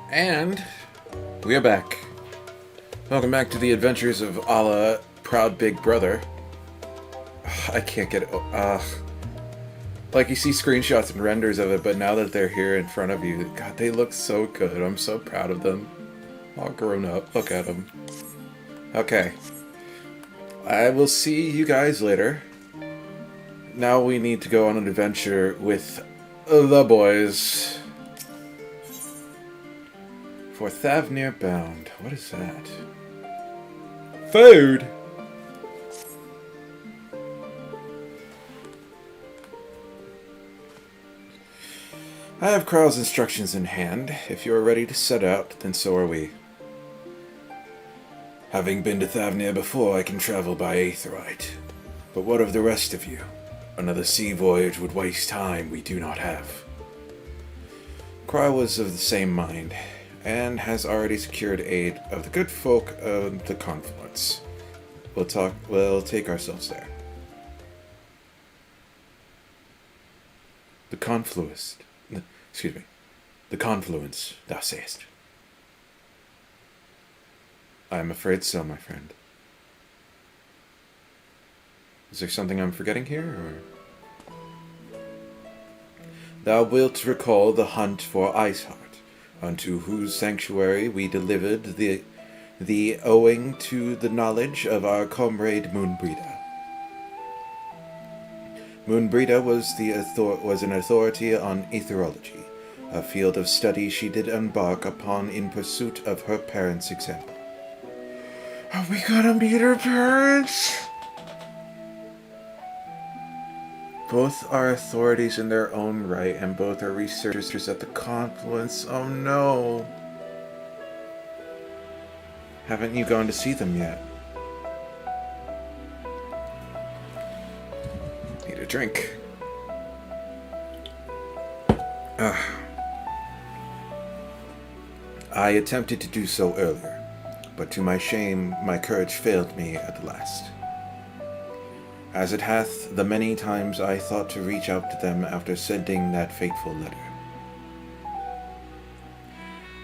And we are back. Welcome back to the adventures of Allah, Proud Big Brother. I can't get it. Like you see screenshots and renders of it, but now that they're here in front of you, God, they look so good. I'm so proud of them. All grown up. Look at them. Okay. I will see you guys later. Now we need to go on an adventure with the boys. For Thavnair bound. What is that? Food! I have Kral's instructions in hand. If you are ready to set out, then so are we. Having been to Thavnair before, I can travel by Aetheryte. But what of the rest of you? Another sea voyage would waste time we do not have. Kral was of the same mind, and has already secured aid of the good folk of the Confluence. We'll take ourselves there. The Confluence, thou sayest. I am afraid so, my friend. Is there something I'm forgetting here, or? Thou wilt recall the hunt for Iceheart, unto whose sanctuary we delivered the owing to the knowledge of our comrade Moonbreda. Moonbreda was an authority on aetherology, a field of study she did embark upon in pursuit of her parents' example. Are we gonna meet her parents? Both are authorities in their own right, and both are researchers at the Confluence. Oh no! Haven't you gone to see them yet? Need a drink. I attempted to do so earlier, but to my shame, my courage failed me at the last. As it hath the many times I thought to reach out to them after sending that fateful letter.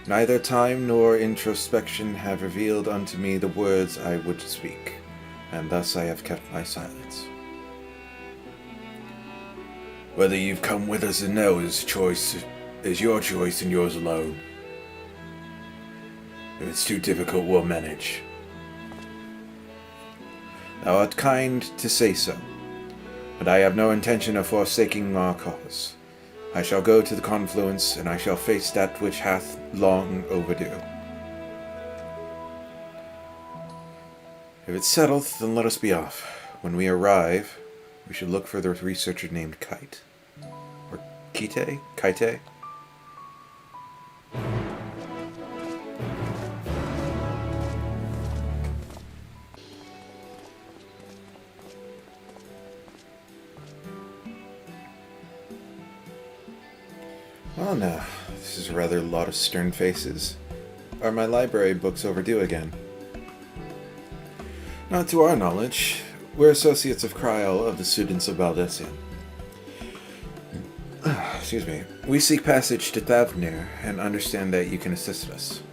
Neither time nor introspection have revealed unto me the words I would speak, and thus I have kept my silence. Whether you've come with us or no is your choice and yours alone. If it's too difficult, we'll manage. Thou art kind to say so, but I have no intention of forsaking our cause. I shall go to the Confluence, and I shall face that which hath long overdue. If it's settled, then let us be off. When we arrive, we should look for the researcher named Kite. Or Kite? Kite? Oh no, this is rather a lot of stern faces. Are my library books overdue again? Not to our knowledge. We're associates of Kral of the students of Baldesion. Excuse me. We seek passage to Thavnair and understand that you can assist us.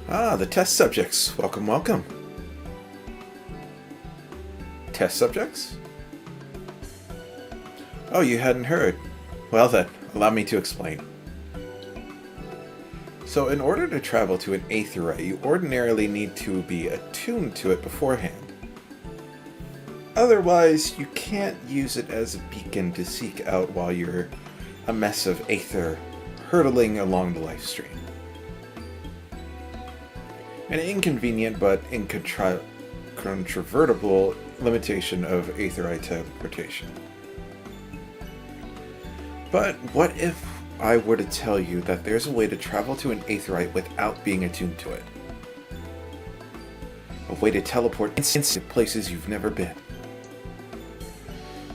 Ah, the test subjects. Welcome, welcome. Test subjects? Oh, you hadn't heard. Well then, allow me to explain. So in order to travel to an aetheryte, you ordinarily need to be attuned to it beforehand. Otherwise, you can't use it as a beacon to seek out while you're a mess of aether hurtling along the life stream. An inconvenient but incontrovertible limitation of aetheryte teleportation. But what if I were to tell you that there's a way to travel to an aetheryte without being attuned to it? A way to teleport instantly to places you've never been.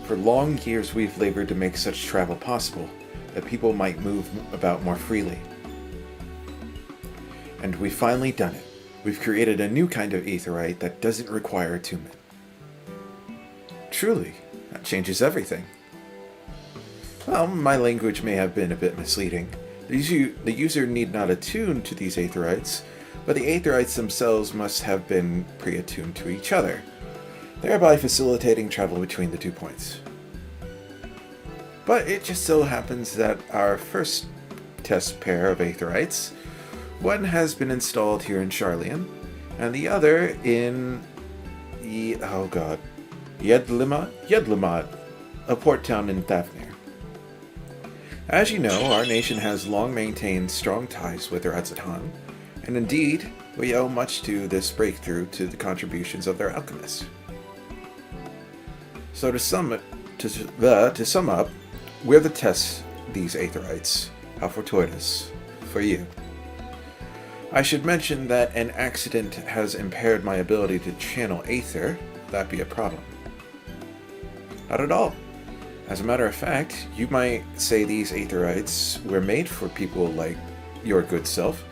For long years we've labored to make such travel possible, that people might move about more freely. And we've finally done it. We've created a new kind of aetheryte that doesn't require attunement. Truly, that changes everything. Well, my language may have been a bit misleading, The user need not attune to these aetherites, but the aetherites themselves must have been pre-attuned to each other, thereby facilitating travel between the 2 points. But it just so happens that our first test pair of aetherites, one has been installed here in Sharlayan, and the other in Yedlimad, a port town in Thavnair. As you know, our nation has long maintained strong ties with Radzatan, and indeed, we owe much to this breakthrough to the contributions of their alchemists. So to sum up, we're the test these aetherites. How fortuitous for you. I should mention that an accident has impaired my ability to channel aether. That'd be a problem. Not at all. As a matter of fact, you might say these aetherites were made for people like your good self.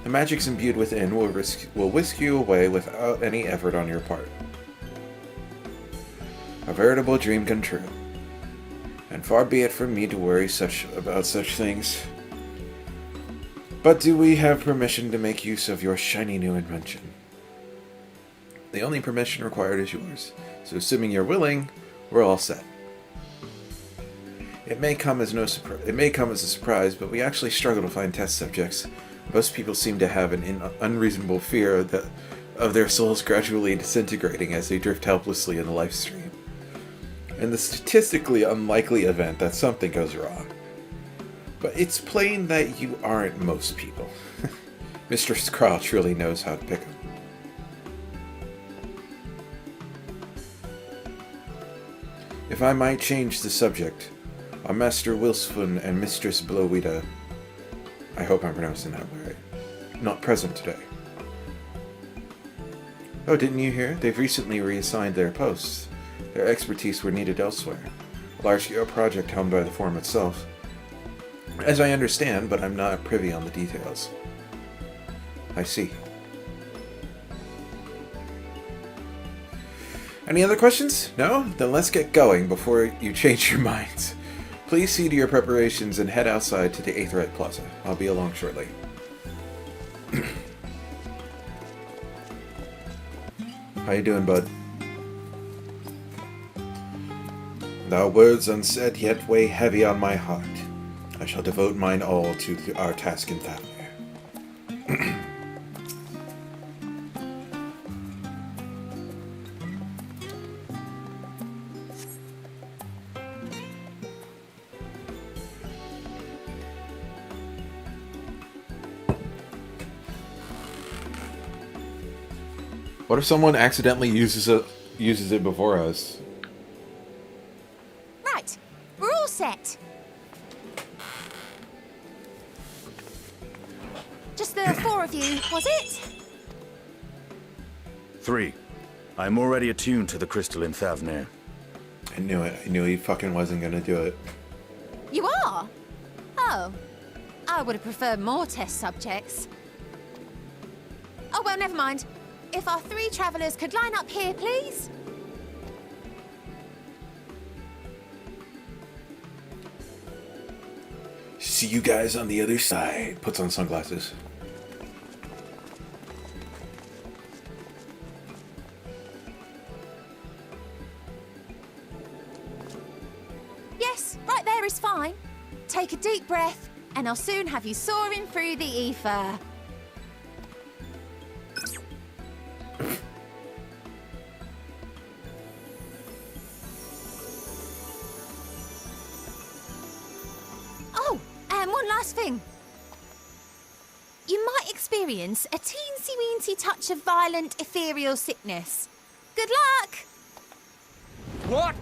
The magics imbued within will whisk you away without any effort on your part. A veritable dream come true. And far be it from me to worry about such things. But do we have permission to make use of your shiny new invention? The only permission required is yours, so assuming you're willing, we're all set. It may come as a surprise, but we actually struggle to find test subjects. Most people seem to have an unreasonable fear of their souls gradually disintegrating as they drift helplessly in the life stream. In the statistically unlikely event that something goes wrong. But it's plain that you aren't most people. Mr. Skrull truly knows how to pick them. If I might change the subject, our Master Wilsfun and Mistress Blowita, I hope I'm pronouncing that right, not present today. Oh, didn't you hear? They've recently reassigned their posts. Their expertise were needed elsewhere. A large-scale project helmed by the Forum itself. As I understand, but I'm not privy on the details. I see. Any other questions? No? Then let's get going before you change your minds. Please see to your preparations and head outside to the Aetherite Plaza. I'll be along shortly. How you doing, bud? Thou words unsaid yet weigh heavy on my heart. I shall devote mine all to our task in Thavnair. What if someone accidentally uses it before us? Right, we're all set. Just the 4 of you, was it? 3. I'm already attuned to the crystal in Thavnair. I knew it. I knew he fucking wasn't gonna do it. You are? Oh. I would have preferred more test subjects. Oh, well, never mind. If our 3 travelers could line up here, please. See you guys on the other side. Puts on sunglasses. Yes, right there is fine. Take a deep breath, and I'll soon have you soaring through the ether. Oh, and one last thing. You might experience a teensy-weensy touch of violent ethereal sickness. Good luck! What?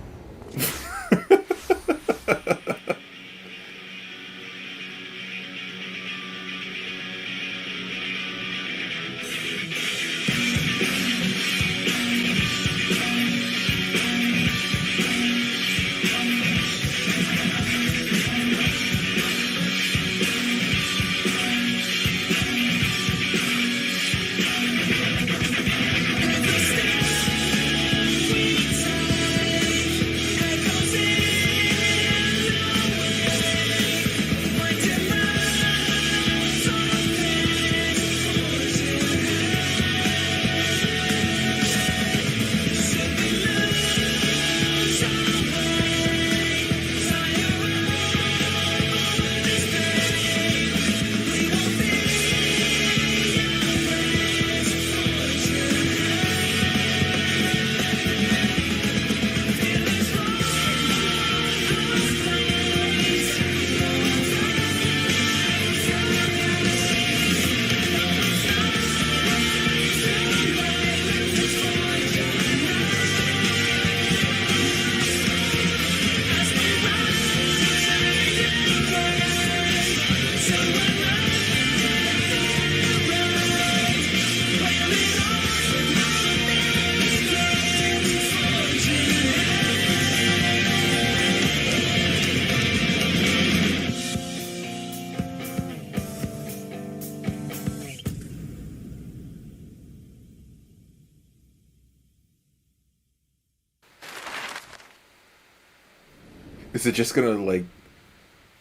Is it just gonna, like,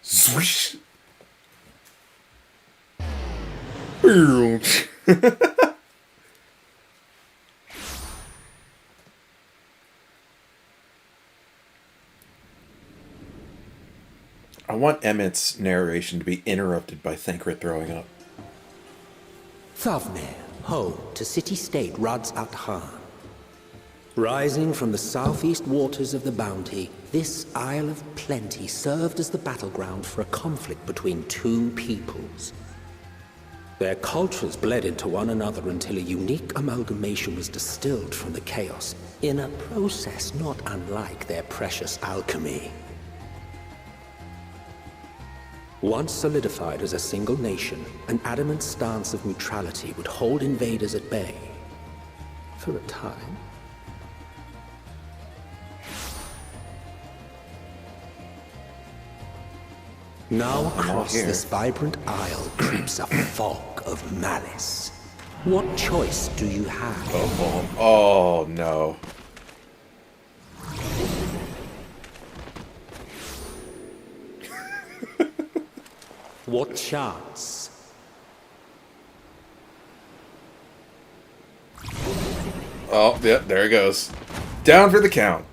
swoosh? I want Emmett's narration to be interrupted by Thancred throwing up. Thavnair, home to city-state Rads at Han. Rising from the southeast waters of the Bounty, this Isle of Plenty served as the battleground for a conflict between two peoples. Their cultures bled into one another until a unique amalgamation was distilled from the chaos, in a process not unlike their precious alchemy. Once solidified as a single nation, an adamant stance of neutrality would hold invaders at bay. For a time. Now across this vibrant isle creeps a fog of malice. What choice do you have? Oh no. What chance? Oh, yep, there it goes. Down for the count.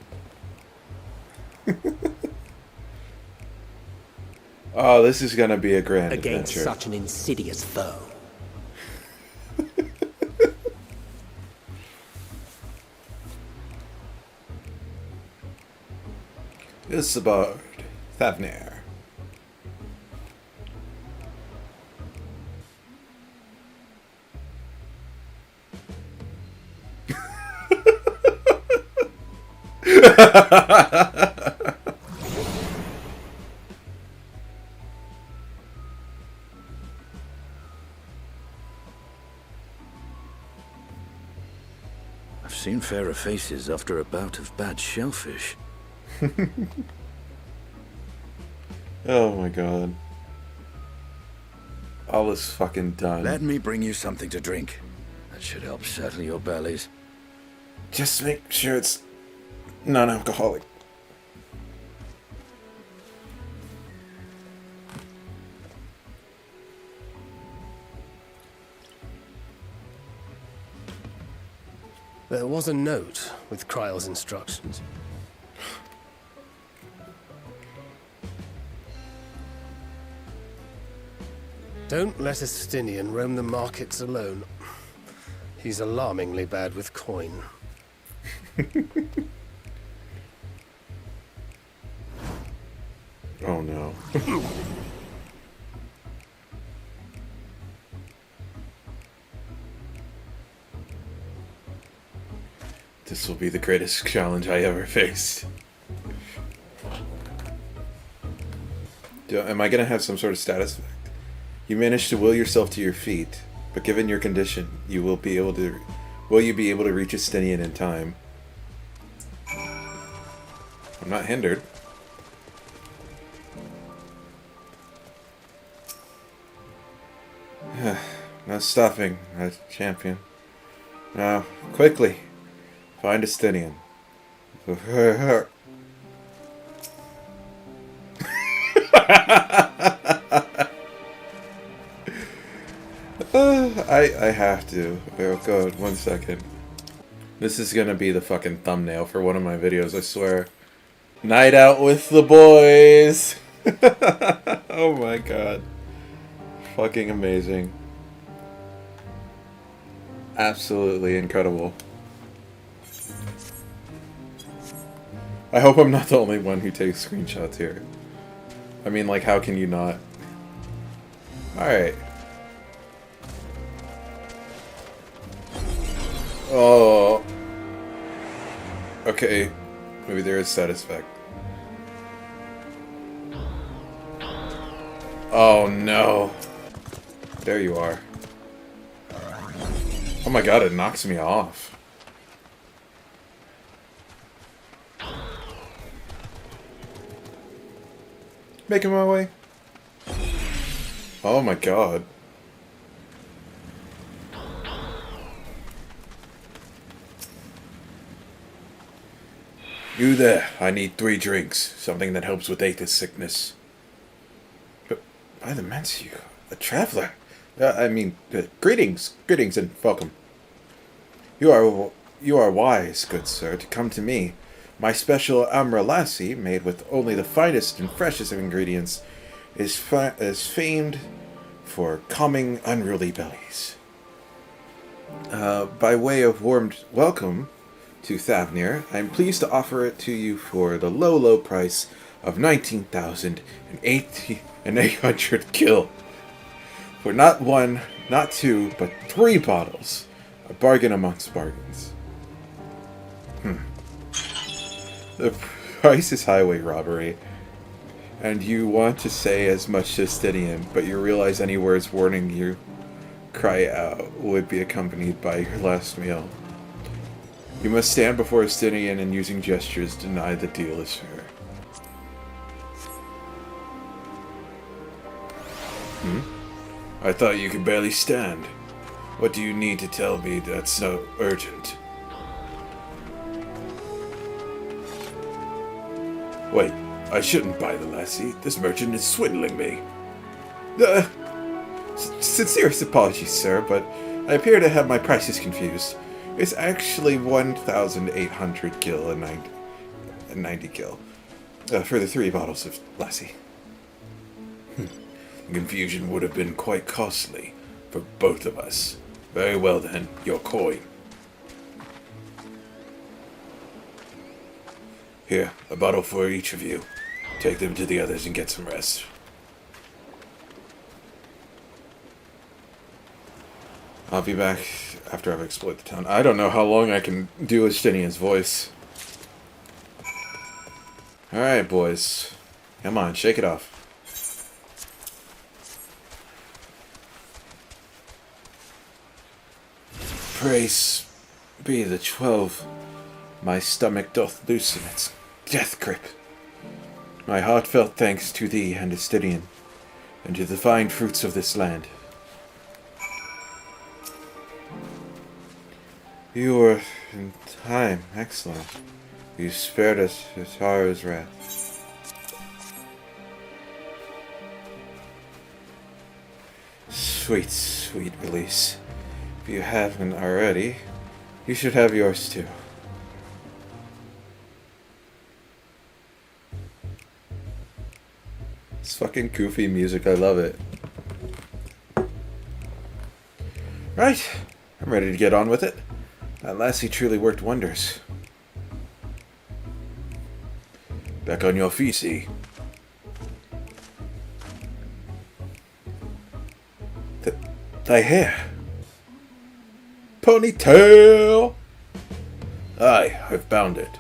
Oh, this is gonna be a grand Against adventure. such an insidious foe. This is about Thavnair. I've seen fairer faces after a bout of bad shellfish. Oh my god. All is fucking done. Let me bring you something to drink. That should help settle your bellies. Just make sure it's non-alcoholic. There was a note with Kryle's instructions. Don't let a Stinian roam the markets alone. He's alarmingly bad with coin. Oh no. This will be the greatest challenge I ever faced. Am I gonna have some sort of status effect? You managed to will yourself to your feet, but given your condition, you will be able to. Will you be able to reach Estinian in time? I'm not hindered. No stopping, champion. Now, quickly, find Estinian. I have to. Oh god, 1 second. This is gonna be the fucking thumbnail for one of my videos, I swear. Night out with the boys! Oh my god. Fucking amazing. Absolutely incredible. I hope I'm not the only one who takes screenshots here. I mean, like, how can you not? Alright. Oh. Okay. Maybe there is satisfaction. Oh no. There you are. Oh my god, it knocks me off. Making my way. Oh my god. You there, I need 3 drinks. Something that helps with athis sickness. But by the ments, you, a traveler. Greetings and welcome. You are wise, good sir, to come to me. My special Amra Lassie, made with only the finest and freshest of ingredients, is famed for calming unruly bellies. By way of warm welcome to Thavnair, I am pleased to offer it to you for the low price of 19,800 gil. For not 1, not 2, but 3 bottles. A bargain amongst bargains. The price is highway robbery. And you want to say as much to Stydian, but you realize any words warning you cry out would be accompanied by your last meal. You must stand before Stydian and using gestures deny the deal is fair. I thought you could barely stand. What do you need to tell me that's so urgent? Wait, I shouldn't buy the lassie. This merchant is swindling me. Sincerest apologies, sir, but I appear to have my prices confused. It's actually 1,800 gil and 90 gil for the 3 bottles of lassie. Confusion would have been quite costly for both of us. Very well then, your coin. Here, a bottle for each of you. Take them to the others and get some rest. I'll be back after I've explored the town. I don't know how long I can do Estinian's voice. Alright, boys. Come on, shake it off. Praise be the 12. My stomach doth loosen its death grip. My heartfelt thanks to thee and Estidian, and to the fine fruits of this land. You were in time. Excellent. You spared us Tara's wrath. Sweet, sweet release. If you haven't already, you should have yours too. It's fucking goofy music, I love it. Right, I'm ready to get on with it. That lassie truly worked wonders. Back on your feet, see? Thy hair. Ponytail! Aye, I've bound it.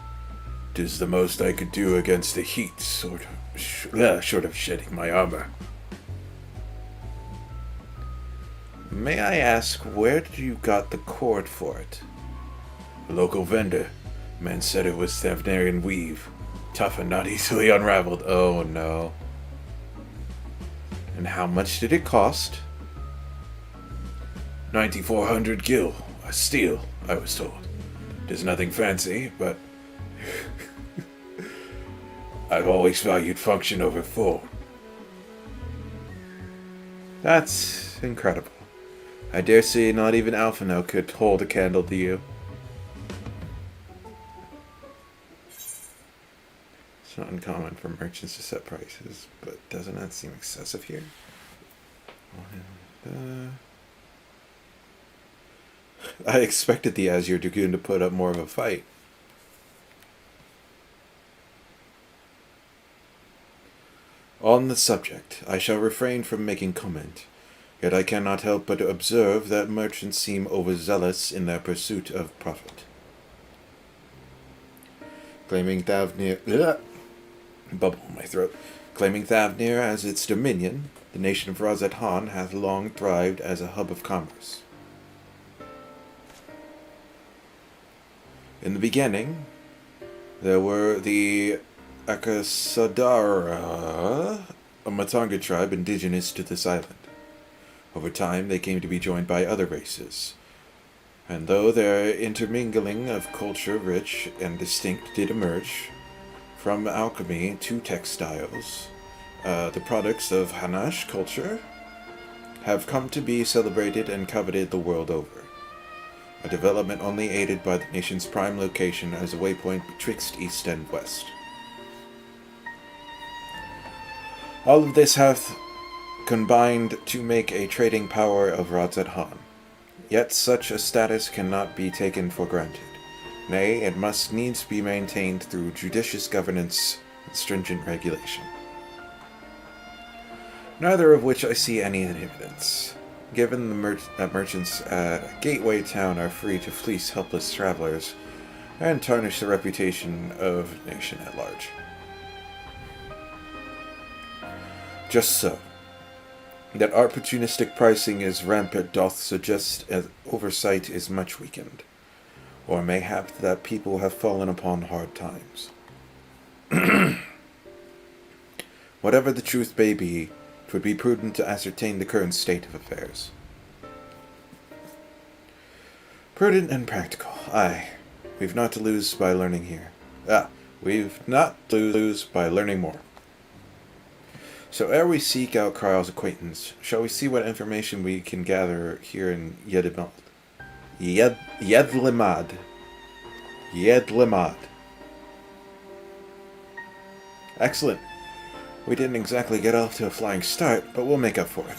'Tis the most I could do against the heat, short of shedding my armor. May I ask, where did you got the cord for it? A local vendor. Man said it was Thavnairian weave. Tough and not easily unraveled. Oh no. And how much did it cost? 9,400 gil. A steal, I was told. 'Tis nothing fancy, but I've always valued function over form. That's incredible. I dare say not even Alphino could hold a candle to you. It's not uncommon for merchants to set prices, but doesn't that seem excessive here? I expected the Azure Dragoon to put up more of a fight. On the subject, I shall refrain from making comment, yet I cannot help but observe that merchants seem overzealous in their pursuit of profit. Claiming Thavnair... bubble in my throat. Claiming Thavnair as its dominion, the nation of Razat-Han hath long thrived as a hub of commerce. In the beginning, there were the Akasadara, a Matanga tribe indigenous to this island. Over time, they came to be joined by other races, and though their intermingling of culture rich and distinct did emerge, from alchemy to textiles, the products of Hanash culture have come to be celebrated and coveted the world over. A development only aided by the nation's prime location as a waypoint betwixt east and west. All of this hath combined to make a trading power of Rods at Han. Yet such a status cannot be taken for granted. Nay, it must needs be maintained through judicious governance and stringent regulation. Neither of which I see any evidence, given that merchants at Gateway Town are free to fleece helpless travelers and tarnish the reputation of the nation at large. Just so. That opportunistic pricing is rampant doth suggest as oversight is much weakened, or mayhap that people have fallen upon hard times. Whatever the truth may be, 'twould be prudent to ascertain the current state of affairs. Prudent and practical, aye. We've not to lose by learning here. We've not to lose by learning more. So ere we seek out Kryle's acquaintance, shall we see what information we can gather here in Yedlimad? Yedlimad. Excellent. We didn't exactly get off to a flying start, but we'll make up for it.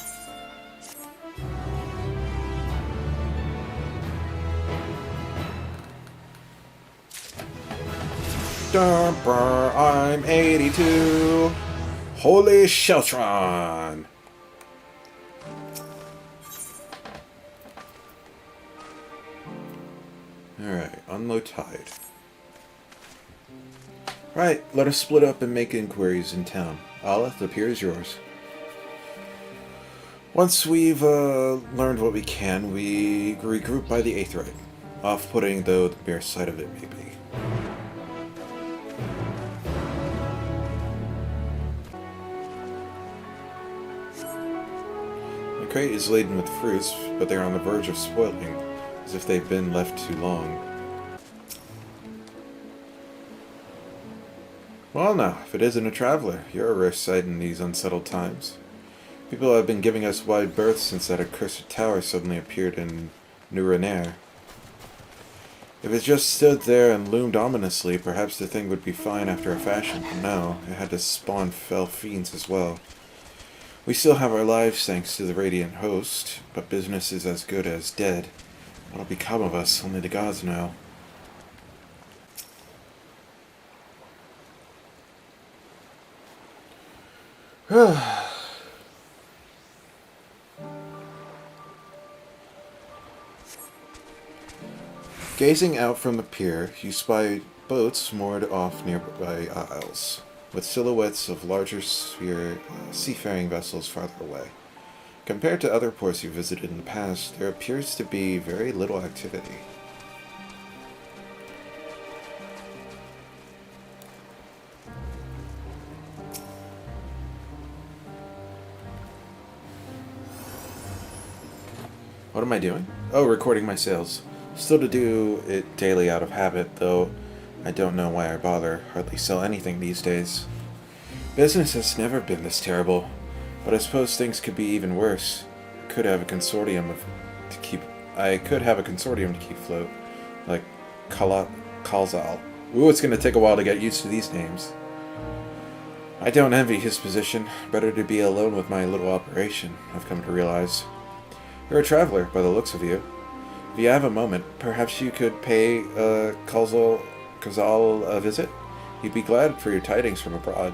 Dumper, I'm 82. Holy Sheltron! Alright, on low tide. Right, let us split up and make inquiries in town. Ala, the pier is yours. Once we've learned what we can, we regroup by the Aetheryte. Off-putting though the mere sight of it may be. The crate is laden with fruits, but they are on the verge of spoiling, as if they've been left too long. Well now, if it isn't a traveler, you're a rare sight in these unsettled times. People have been giving us wide berth since that accursed tower suddenly appeared in Nuraner. If it just stood there and loomed ominously, perhaps the thing would be fine after a fashion, but no, it had to spawn fell fiends as well. We still have our lives thanks to the Radiant Host, but business is as good as dead. What'll become of us, only the gods know. Gazing out from the pier, you spy boats moored off nearby isles, with silhouettes of larger seafaring vessels farther away. Compared to other ports you visited in the past, there appears to be very little activity. What am I doing? Oh, recording my sales. Still to do it daily out of habit, though I don't know why I bother. Hardly sell anything these days. Business has never been this terrible, but I suppose things could be even worse. I could have a consortium to keep afloat, like Kalzal. Ooh, it's going to take a while to get used to these names. I don't envy his position. Better to be alone with my little operation, I've come to realize. You're a traveler, by the looks of you. If you have a moment, perhaps you could pay Kazal a visit? He'd be glad for your tidings from abroad.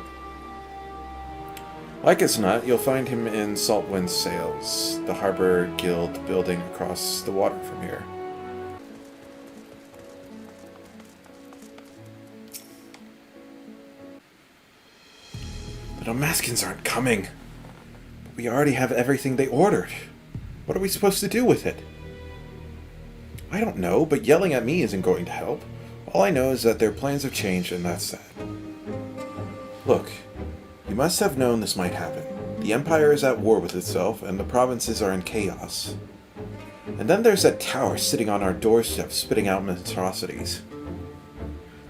Like as not, you'll find him in Saltwind Sails, the Harbor Guild building across the water from here. The Damaskins aren't coming. But we already have everything they ordered. What are we supposed to do with it? I don't know, but yelling at me isn't going to help. All I know is that their plans have changed, and that's that. Look, you must have known this might happen. The Empire is at war with itself, and the provinces are in chaos. And then there's that tower sitting on our doorstep, spitting out monstrosities.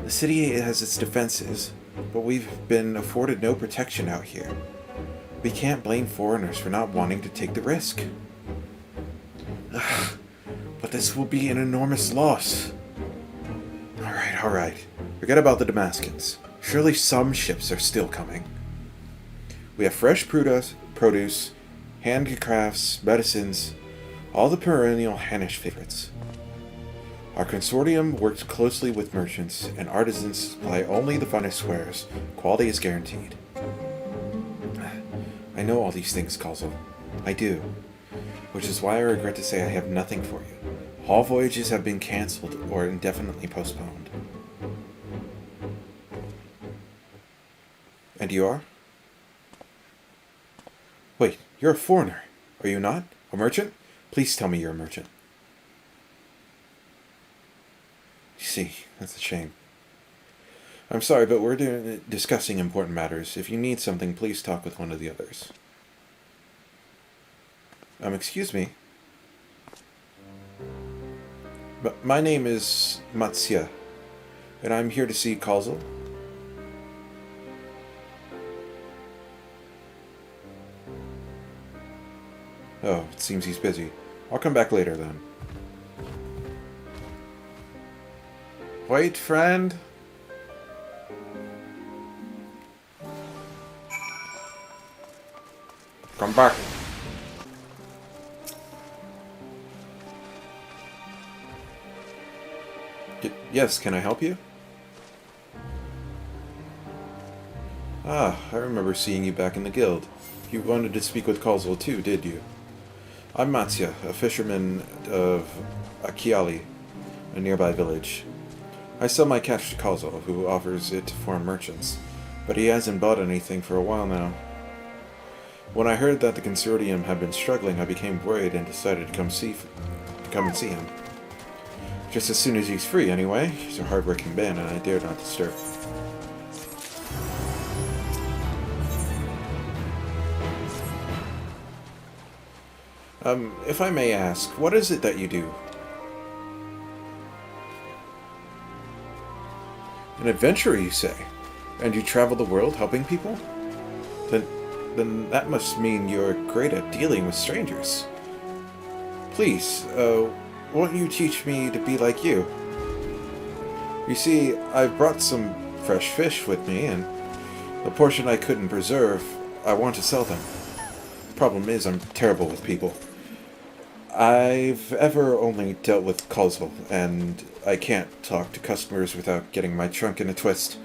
The city has its defenses, but we've been afforded no protection out here. We can't blame foreigners for not wanting to take the risk. But this will be an enormous loss. Alright. Forget about the Damascans. Surely some ships are still coming. We have fresh produce, handicrafts, medicines, all the perennial Hannish favorites. Our consortium works closely with merchants, and artisans supply only the finest wares. Quality is guaranteed. I know all these things, Kalzel. I do. Which is why I regret to say I have nothing for you. All voyages have been cancelled or indefinitely postponed. And you are? Wait, you're a foreigner, are you not? A merchant? Please tell me you're a merchant. You see, that's a shame. I'm sorry, but we're discussing important matters. If you need something, please talk with one of the others. Excuse me. But my name is Matsya, and I'm here to see Kalzel. Oh, it seems he's busy. I'll come back later then. Wait, friend. Come back. Yes, can I help you? Ah, I remember seeing you back in the guild. You wanted to speak with Kalzel too, did you? I'm Matsya, a fisherman of Akiali, a nearby village. I sell my catch to Kalzel, who offers it to foreign merchants, but he hasn't bought anything for a while now. When I heard that the consortium had been struggling, I became worried and decided to come and see him. Just as soon as he's free, anyway. He's a hard-working man, and I dare not disturb. If I may ask, what is it that you do? An adventurer, you say? And you travel the world helping people? Then that must mean you're great at dealing with strangers. Please, won't you teach me to be like you? You see, I've brought some fresh fish with me, and the portion I couldn't preserve, I want to sell them. The problem is, I'm terrible with people. I've ever only dealt with Kalzel, and I can't talk to customers without getting my trunk in a twist.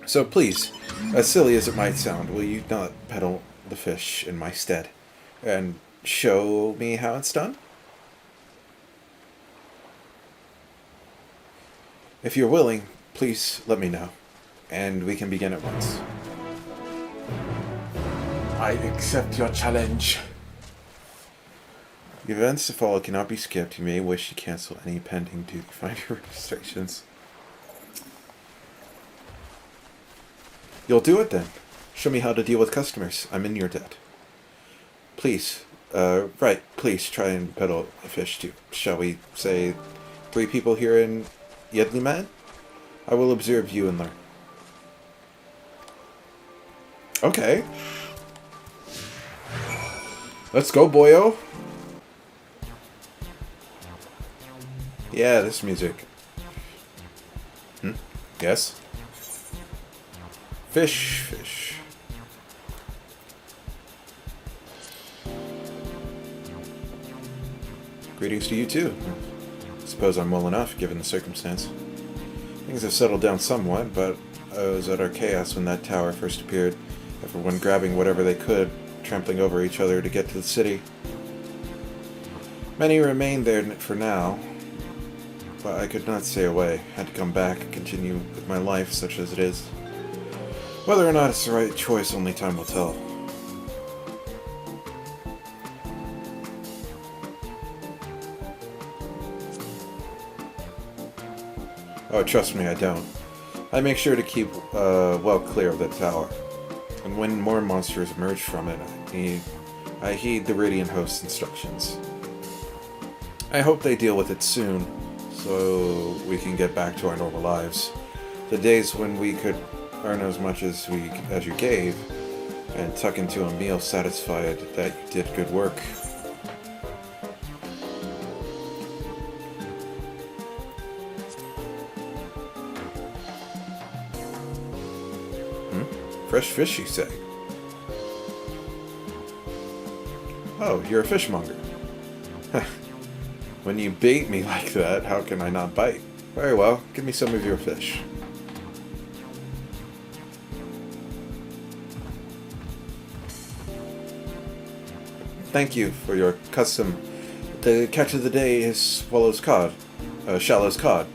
So please, as silly as it might sound, will you not peddle the fish in my stead, and show me how it's done? If you're willing, please let me know, and we can begin at once. I accept your challenge. The events to follow cannot be skipped. You may wish to cancel any pending duty finder registrations. You'll do it then. Show me how to deal with customers. I'm in your debt. Please, please try and peddle a fish to, shall we say, 3 people here in Yedluman? I will observe you and learn. Okay. Let's go, boyo. Yeah, this music. Yes? Fish. Greetings to you too. Suppose I'm well enough, given the circumstance. Things have settled down somewhat, but I was at our chaos when that tower first appeared, everyone grabbing whatever they could, trampling over each other to get to the city. Many remained there for now, but I could not stay away. Had to come back and continue with my life, such as it is. Whether or not it's the right choice, only time will tell. Oh, trust me, I don't. I make sure to keep well clear of the tower. And when more monsters emerge from it, I heed the Radiant Host's instructions. I hope they deal with it soon, so we can get back to our normal lives. The days when we could earn as much as you gave, and tuck into a meal satisfied that you did good work. Fresh fish, you say? Oh, you're a fishmonger. When you bait me like that, how can I not bite? Very well, give me some of your fish. Thank you for your custom. The catch of the day is Shallow's cod.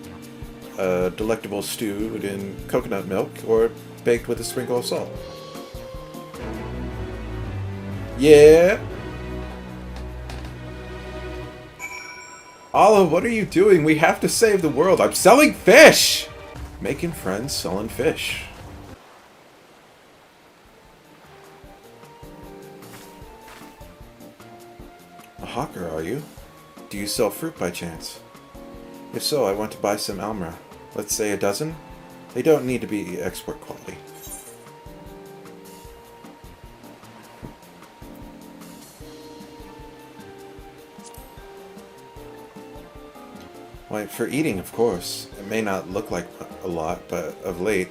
Delectable stewed in coconut milk or baked with a sprinkle of salt. Yeah? Olive, what are you doing? We have to save the world. I'm selling fish! Making friends selling fish. A hawker, are you? Do you sell fruit by chance? If so, I want to buy some almra. Let's say a dozen? They don't need to be export quality. Why, for eating, of course. It may not look like a lot, but of late,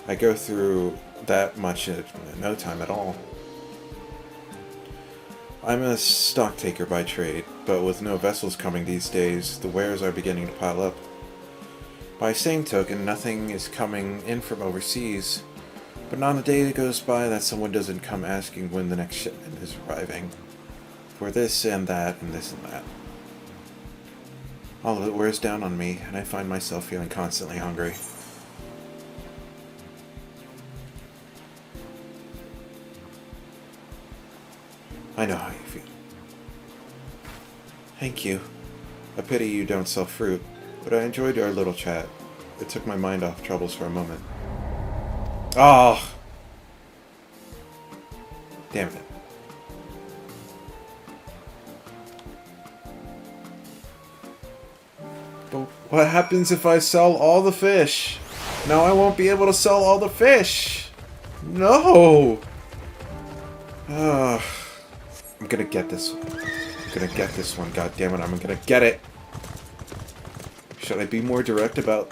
I go through that much in no time at all. I'm a stock taker by trade, but with no vessels coming these days, the wares are beginning to pile up. By same token, nothing is coming in from overseas, but not a day goes by that someone doesn't come asking when the next shipment is arriving. For this and that and this and that. All of it wears down on me, and I find myself feeling constantly hungry. I know how you feel. Thank you. A pity you don't sell fruit, but I enjoyed our little chat. It took my mind off troubles for a moment. Oh! Damn it. But what happens if I sell all the fish? Now I won't be able to sell all the fish! No! Ugh. I'm gonna get this one. I'm gonna get this one, god damn it, I'm gonna get it! Should I be more direct about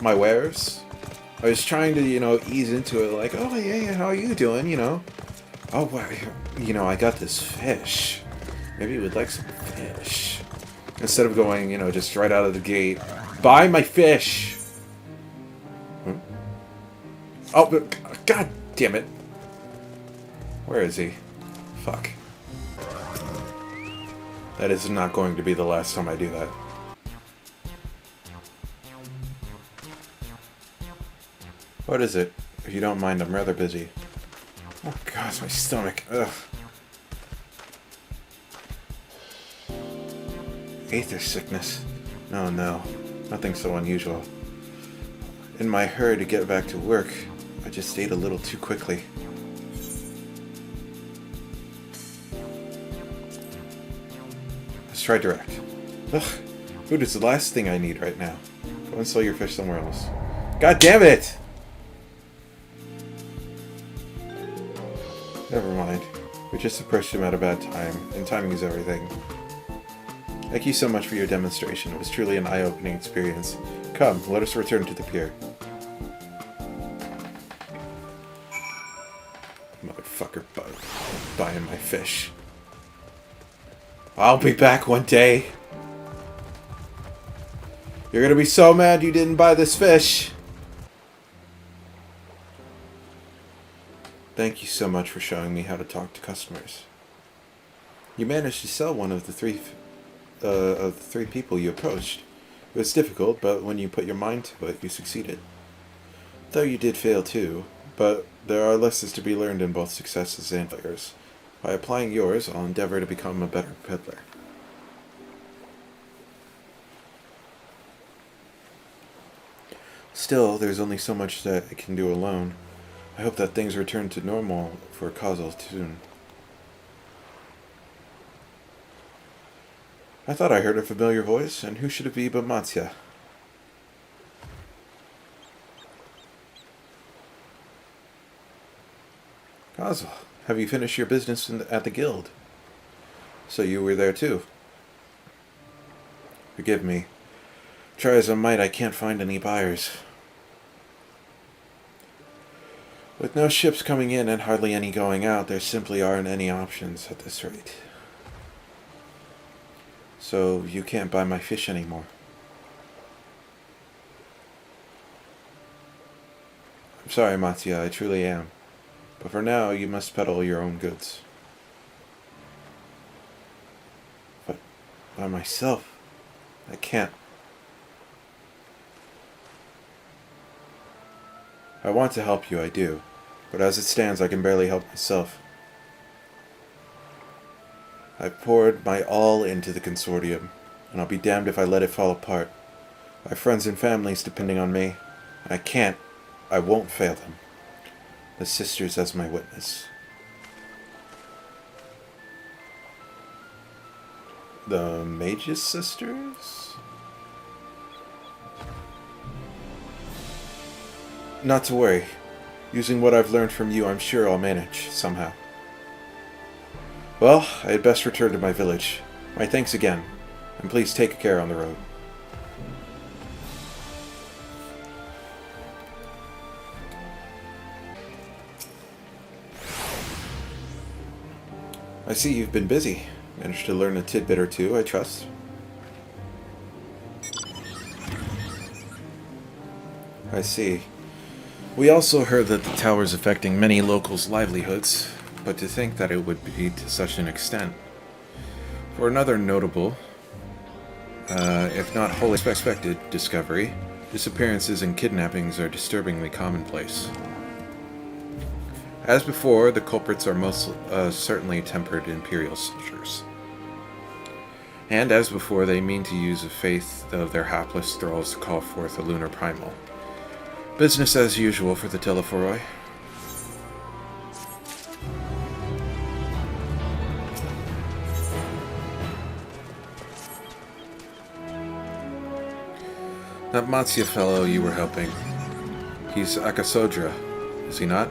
my wares? I was trying to, ease into it like, oh yeah, how are you doing, Oh, wow, I got this fish. Maybe you would like some fish. Instead of going, just right out of the gate, buy my fish! Hmm? Oh, but, god damn it. Where is he? Fuck. That is not going to be the last time I do that. What is it? If you don't mind, I'm rather busy. Oh gosh, my stomach. Ugh. Aether sickness. No, nothing so unusual. In my hurry to get back to work, I just ate a little too quickly. Let's try direct. Ugh, food is the last thing I need right now. Go and sell your fish somewhere else. God damn it! Never mind. We just approached him at a bad time, and timing is everything. Thank you so much for your demonstration. It was truly an eye-opening experience. Come, let us return to the pier. Motherfucker buying my fish. I'll be back one day. You're gonna be so mad you didn't buy this fish. Thank you so much for showing me how to talk to customers. You managed to sell one of the three people you approached. It was difficult, but when you put your mind to it, you succeeded. Though you did fail too, but there are lessons to be learned in both successes and failures. By applying yours, I'll endeavor to become a better peddler. Still, there's only so much that I can do alone. I hope that things return to normal for Causal soon. I thought I heard a familiar voice, and who should it be but Matsya? Hazel, have you finished your business at the guild? So you were there too. Forgive me. Try as I might, I can't find any buyers. With no ships coming in and hardly any going out, there simply aren't any options at this rate. So you can't buy my fish anymore. I'm sorry, Mattia, I truly am. But for now, you must peddle your own goods. But by myself, I can't. I want to help you, I do. But as it stands, I can barely help myself. I've poured my all into the consortium, and I'll be damned if I let it fall apart. I have friends and families depending on me, and I won't fail them. The sisters as my witness. The Mage's sisters? Not to worry. Using what I've learned from you, I'm sure I'll manage, somehow. Well, I had best return to my village. My thanks again, and please take care on the road. I see you've been busy. Managed to learn a tidbit or two, I trust. I see. We also heard that the tower's affecting many locals' livelihoods, but to think that it would be to such an extent. For another notable, if not wholly unexpected, discovery, disappearances and kidnappings are disturbingly commonplace. As before, the culprits are most certainly tempered Imperial soldiers. And as before, they mean to use the faith of their hapless thralls to call forth a lunar primal. Business as usual for the Telephoroi. That Matsia fellow you were helping, he's Akasodra, is he not?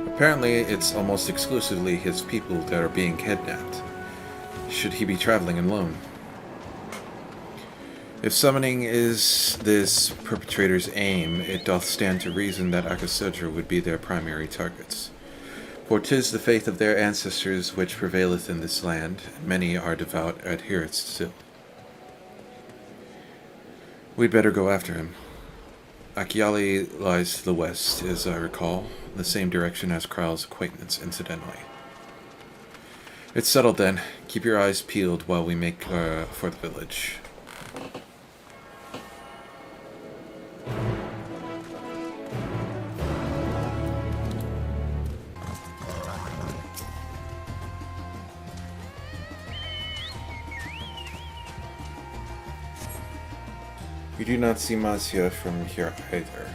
Apparently, it's almost exclusively his people that are being kidnapped. Should he be traveling alone? If summoning is this perpetrator's aim, it doth stand to reason that Akasodra would be their primary targets. For 'tis the faith of their ancestors which prevaileth in this land, and many are devout adherents still. We'd better go after him. Hydaelyn lies to the west, as I recall, the same direction as Kral's acquaintance, incidentally. It's settled then. Keep your eyes peeled while we make for the village. You do not see Matsia from here either.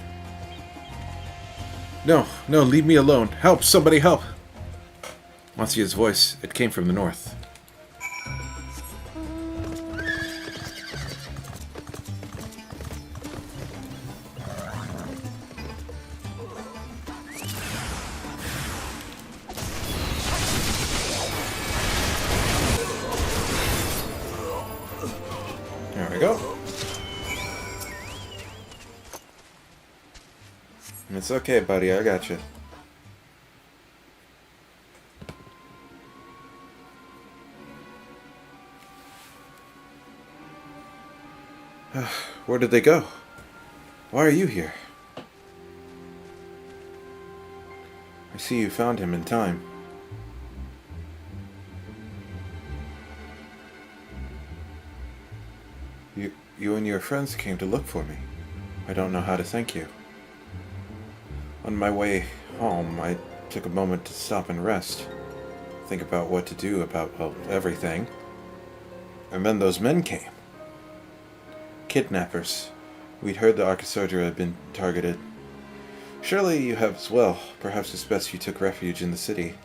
No, leave me alone. Help, somebody help! Matsia's voice, it came from the north. There we go. It's okay, buddy, I got you. Where did they go? Why are you here? I see you found him in time. You and your friends came to look for me. I don't know how to thank you. On my way home, I took a moment to stop and rest. Think about what to do about, well, everything. And then those men came. Kidnappers. We'd heard the Akasodra had been targeted. Surely you have as well. Perhaps it's best you took refuge in the city.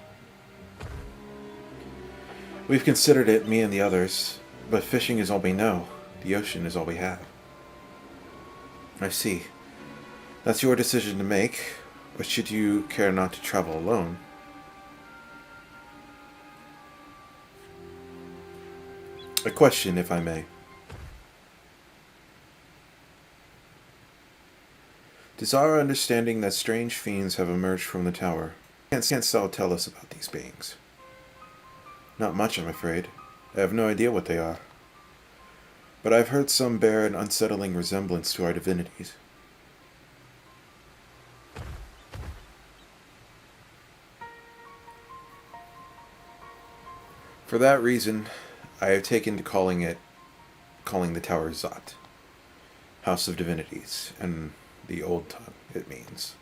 We've considered it, me and the others, but fishing is all we know. The ocean is all we have. I see. That's your decision to make, but should you care not to travel alone, A question, if I may. Does our understanding that strange fiends have emerged from the tower? Can't Sal tell us about these beings? Not much, I'm afraid. I have no idea what they are. But I've heard some bear an unsettling resemblance to our divinities. For that reason, I have taken to calling the tower Zot, House of Divinities, and the old tongue it means.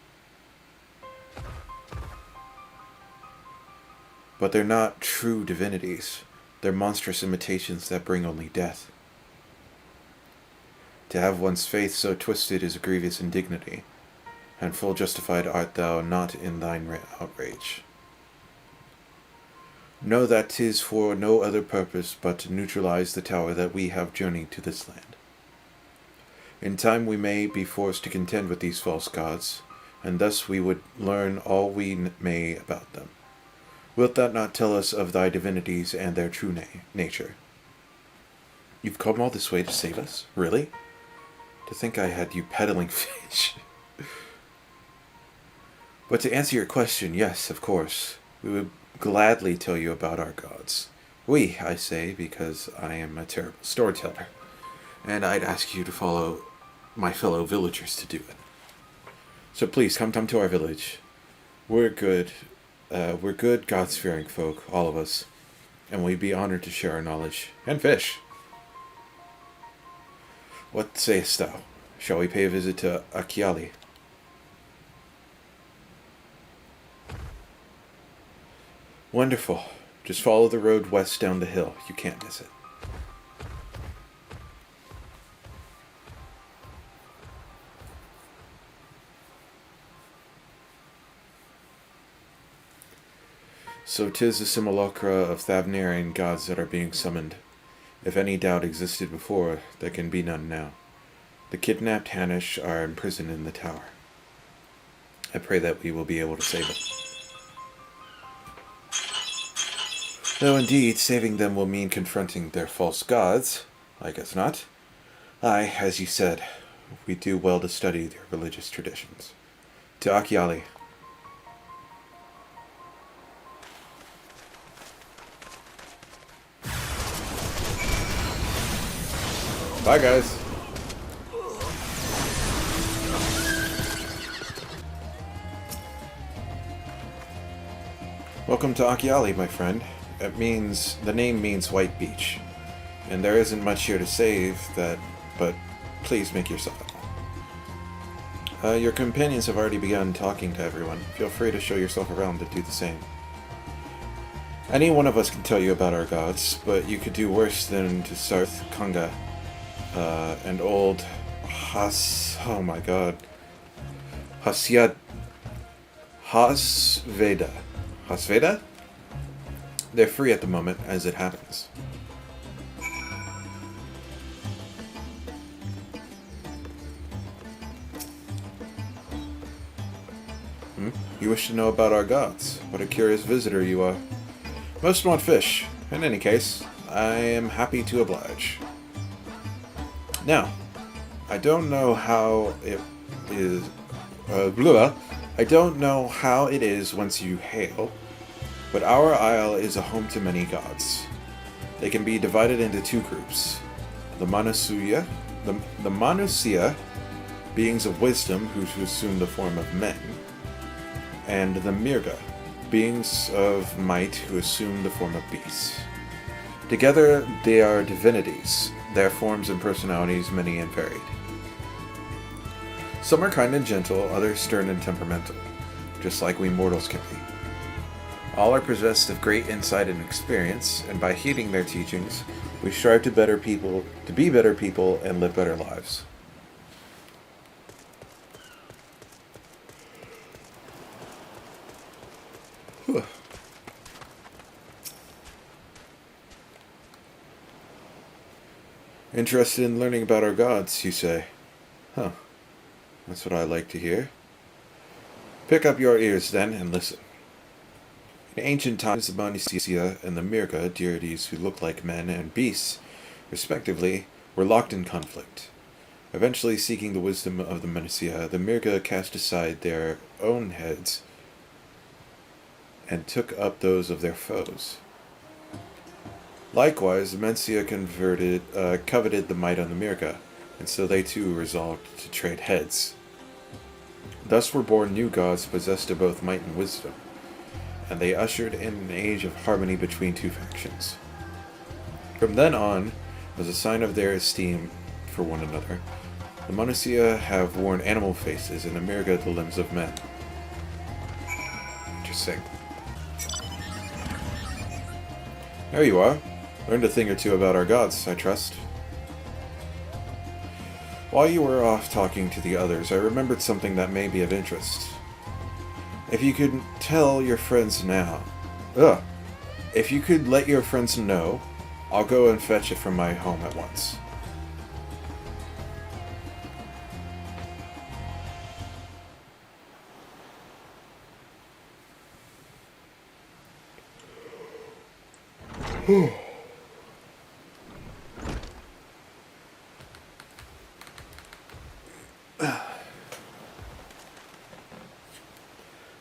But they're not true divinities. They're monstrous imitations that bring only death. To have one's faith so twisted is a grievous indignity, and full justified art thou not in thine outrage. Know that 'tis for no other purpose but to neutralize the tower that we have journeyed to this land. In time we may be forced to contend with these false gods, and thus we would learn all we may about them. Wilt thou not tell us of thy divinities and their true nature? You've come all this way to save us? Really? To think I had you peddling fish. But to answer your question, yes, of course. We would gladly tell you about our gods. We, I say, because I am a terrible storyteller. And I'd ask you to follow my fellow villagers to do it. So please, come to our village. We're good God-fearing folk, all of us. And we'd be honored to share our knowledge. And fish. What sayest thou? Shall we pay a visit to Hydaelyn? Wonderful. Just follow the road west down the hill. You can't miss it. So 'tis the simulacra of Thavnair and gods that are being summoned. If any doubt existed before, there can be none now. The kidnapped Hanish are imprisoned in the tower. I pray that we will be able to save them. Though indeed, saving them will mean confronting their false gods. I guess not. Aye, as you said, we do well to study their religious traditions. To Hydaelyn. Bye, guys. Welcome to Hydaelyn, my friend. The name means White Beach. And there isn't much here to save but please make yourself at home. Your companions have already begun talking to everyone. Feel free to show yourself around to do the same. Any one of us can tell you about our gods, but you could do worse than to Sarth Kanga, and old Hasveda. Hasveda? They're free at the moment, as it happens. You wish to know about our gods. What a curious visitor you are. Most want fish. In any case, I am happy to oblige. Now, I don't know how it is... I don't know how it is once you hail, but our isle is a home to many gods. They can be divided into two groups. The Manusia, beings of wisdom who assume the form of men, and the Mirga, beings of might who assume the form of beasts. Together, they are divinities, their forms and personalities many and varied. Some are kind and gentle, others stern and temperamental, just like we mortals can be. All are possessed of great insight and experience, and by heeding their teachings, we strive to be better people, and live better lives. Whew. Interested in learning about our gods, you say? Huh. That's what I like to hear. Pick up your ears, then, and listen. In ancient times, the Manusia and the Mirga, deities who look like men and beasts, respectively, were locked in conflict. Eventually, seeking the wisdom of the Menacia, the Mirga cast aside their own heads and took up those of their foes. Likewise, the Menacia coveted the might on the Mirga, and so they too resolved to trade heads. Thus were born new gods possessed of both might and wisdom, and they ushered in an age of harmony between two factions. From then on, as a sign of their esteem for one another, the Monacia have worn animal faces and the Mirga the limbs of men. Interesting. There you are. Learned a thing or two about our gods, I trust. While you were off talking to the others, I remembered something that may be of interest. If you could tell your friends now... If you could let your friends know, I'll go and fetch it from my home at once.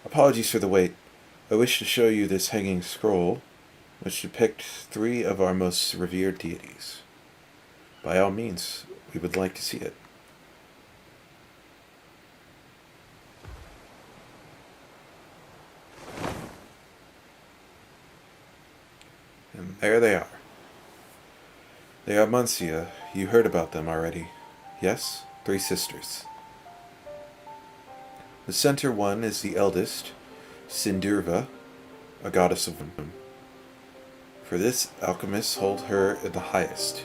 Apologies for the wait. I wish to show you this hanging scroll, which depicts 3 of our most revered deities. By all means, we would like to see it. And there they are. They are Muncia. You heard about them already. Yes? 3 sisters. The center one is the eldest, Sindurva, a goddess of wisdom. For this, alchemists hold her in the highest.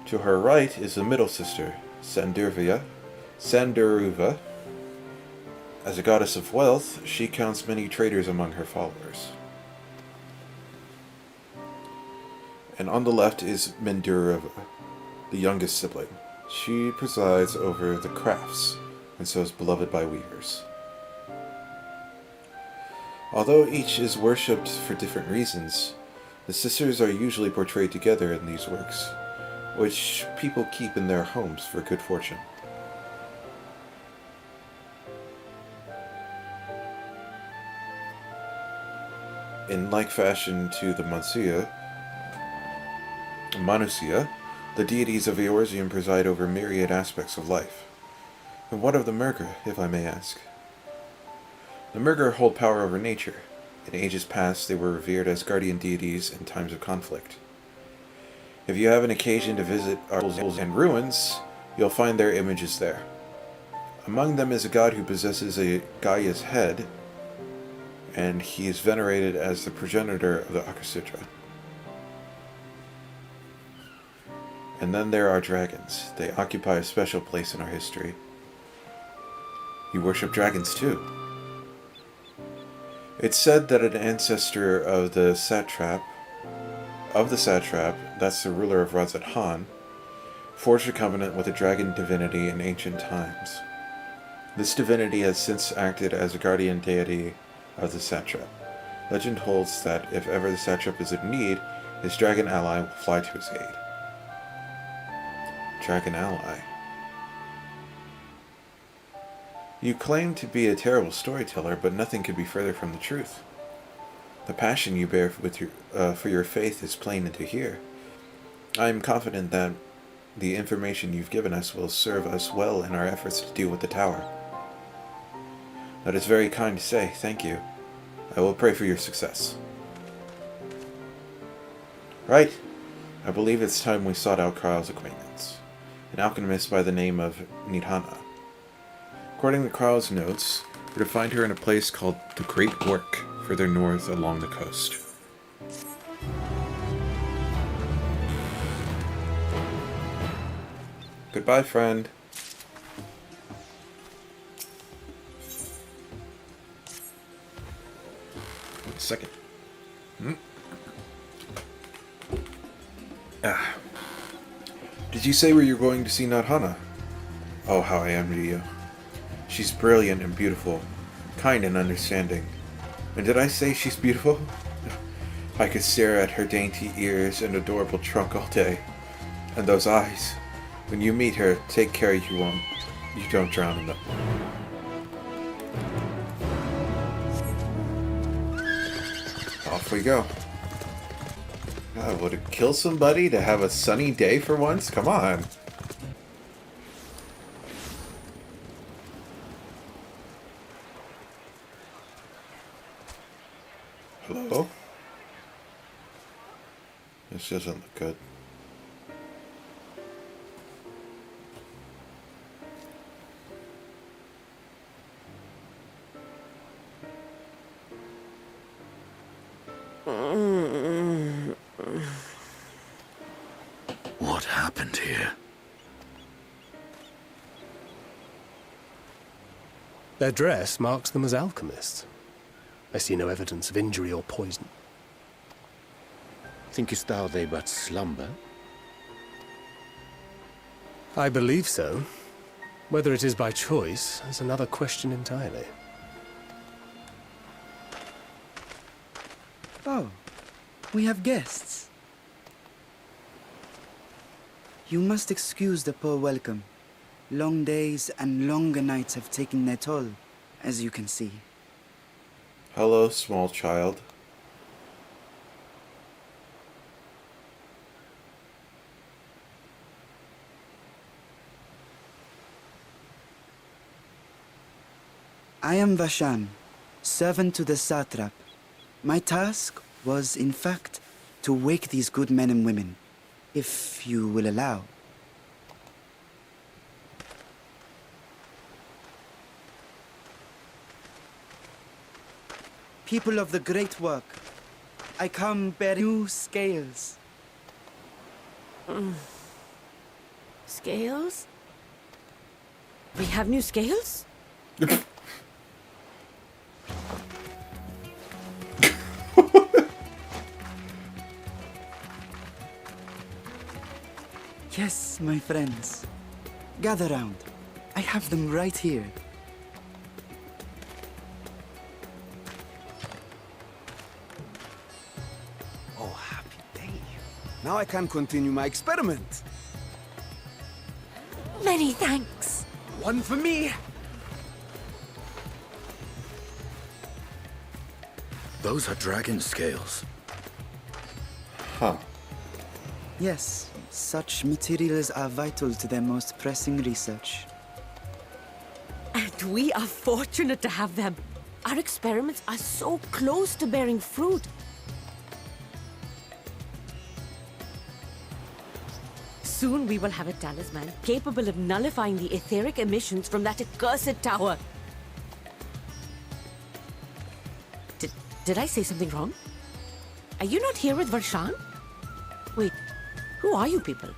To her right is the middle sister, Sanduruva. As a goddess of wealth, she counts many traders among her followers. And on the left is Mindurava, the youngest sibling. She presides over the crafts, and so is beloved by weavers. Although each is worshipped for different reasons, the sisters are usually portrayed together in these works, which people keep in their homes for good fortune. In like fashion to the Manusia, the deities of Eorzeum preside over myriad aspects of life. And what of the Mirga, if I may ask? The Mirga hold power over nature. In ages past, they were revered as guardian deities in times of conflict. If you have an occasion to visit our temples and ruins, you'll find their images there. Among them is a god who possesses a Gaia's head, and he is venerated as the progenitor of the Akasutra. And then there are dragons. They occupy a special place in our history. You worship dragons too. It's said that an ancestor of the satrap, that's the ruler of Razat Han, forged a covenant with a dragon divinity in ancient times. This divinity has since acted as a guardian deity of the satrap. Legend holds that if ever the satrap is in need, his dragon ally will fly to his aid. Dragon ally. You claim to be a terrible storyteller, but nothing could be further from the truth. The passion you bear for your faith is plain to hear. I am confident that the information you've given us will serve us well in our efforts to deal with the tower. That is very kind to say, thank you. I will pray for your success. Right. I believe it's time we sought out Karl's acquaintance, an alchemist by the name of Nidhana. According to Karl's notes, we're to find her in a place called the Great Work, further north along the coast. Goodbye, friend. Wait a second. Did you say where you're going to see Nidhana? Oh, how I envy you. She's brilliant and beautiful, kind and understanding. And did I say she's beautiful? I could stare at her dainty ears and adorable trunk all day. And those eyes. When you meet her, take care you don't drown in them. Off we go. God, would it kill somebody to have a sunny day for once? Come on. Hello? This doesn't look good. What happened here? Their dress marks them as alchemists. I see no evidence of injury or poison. Thinkest thou they but slumber? I believe so. Whether it is by choice is another question entirely. Oh, we have guests. You must excuse the poor welcome. Long days and longer nights have taken their toll, as you can see. Hello, small child. I am Vashan, servant to the satrap. My task was, in fact, to wake these good men and women, if you will allow. People of the great work, I come bearing new scales. Scales? We have new scales? Yes, my friends. Gather round. I have them right here. Oh, happy day. Now I can continue my experiment. Many thanks. One for me. Those are dragon scales. Huh. Yes, such materials are vital to their most pressing research. And we are fortunate to have them. Our experiments are so close to bearing fruit. Soon we will have a talisman capable of nullifying the etheric emissions from that accursed tower. Did I say something wrong? Are you not here with Varshan? Wait, who are you people?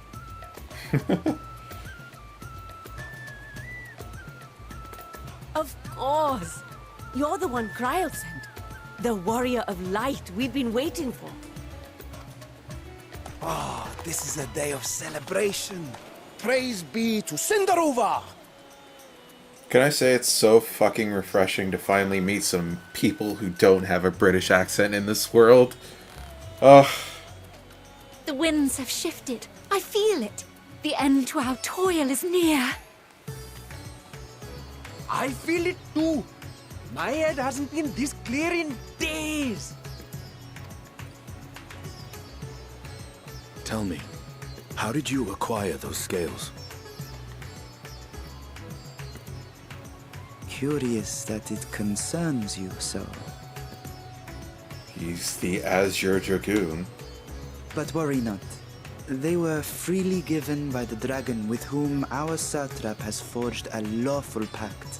Of course! You're the one Kryl sent. The warrior of light we've been waiting for. Ah, this is a day of celebration. Praise be to Cinderova! Can I say it's so fucking refreshing to finally meet some people who don't have a British accent in this world? Ugh. The winds have shifted. I feel it. The end to our toil is near. I feel it too. My head hasn't been this clear in days. Tell me, how did you acquire those scales? Curious that it concerns you so. He's the Azure Dragoon. But worry not. They were freely given by the dragon with whom our satrap has forged a lawful pact.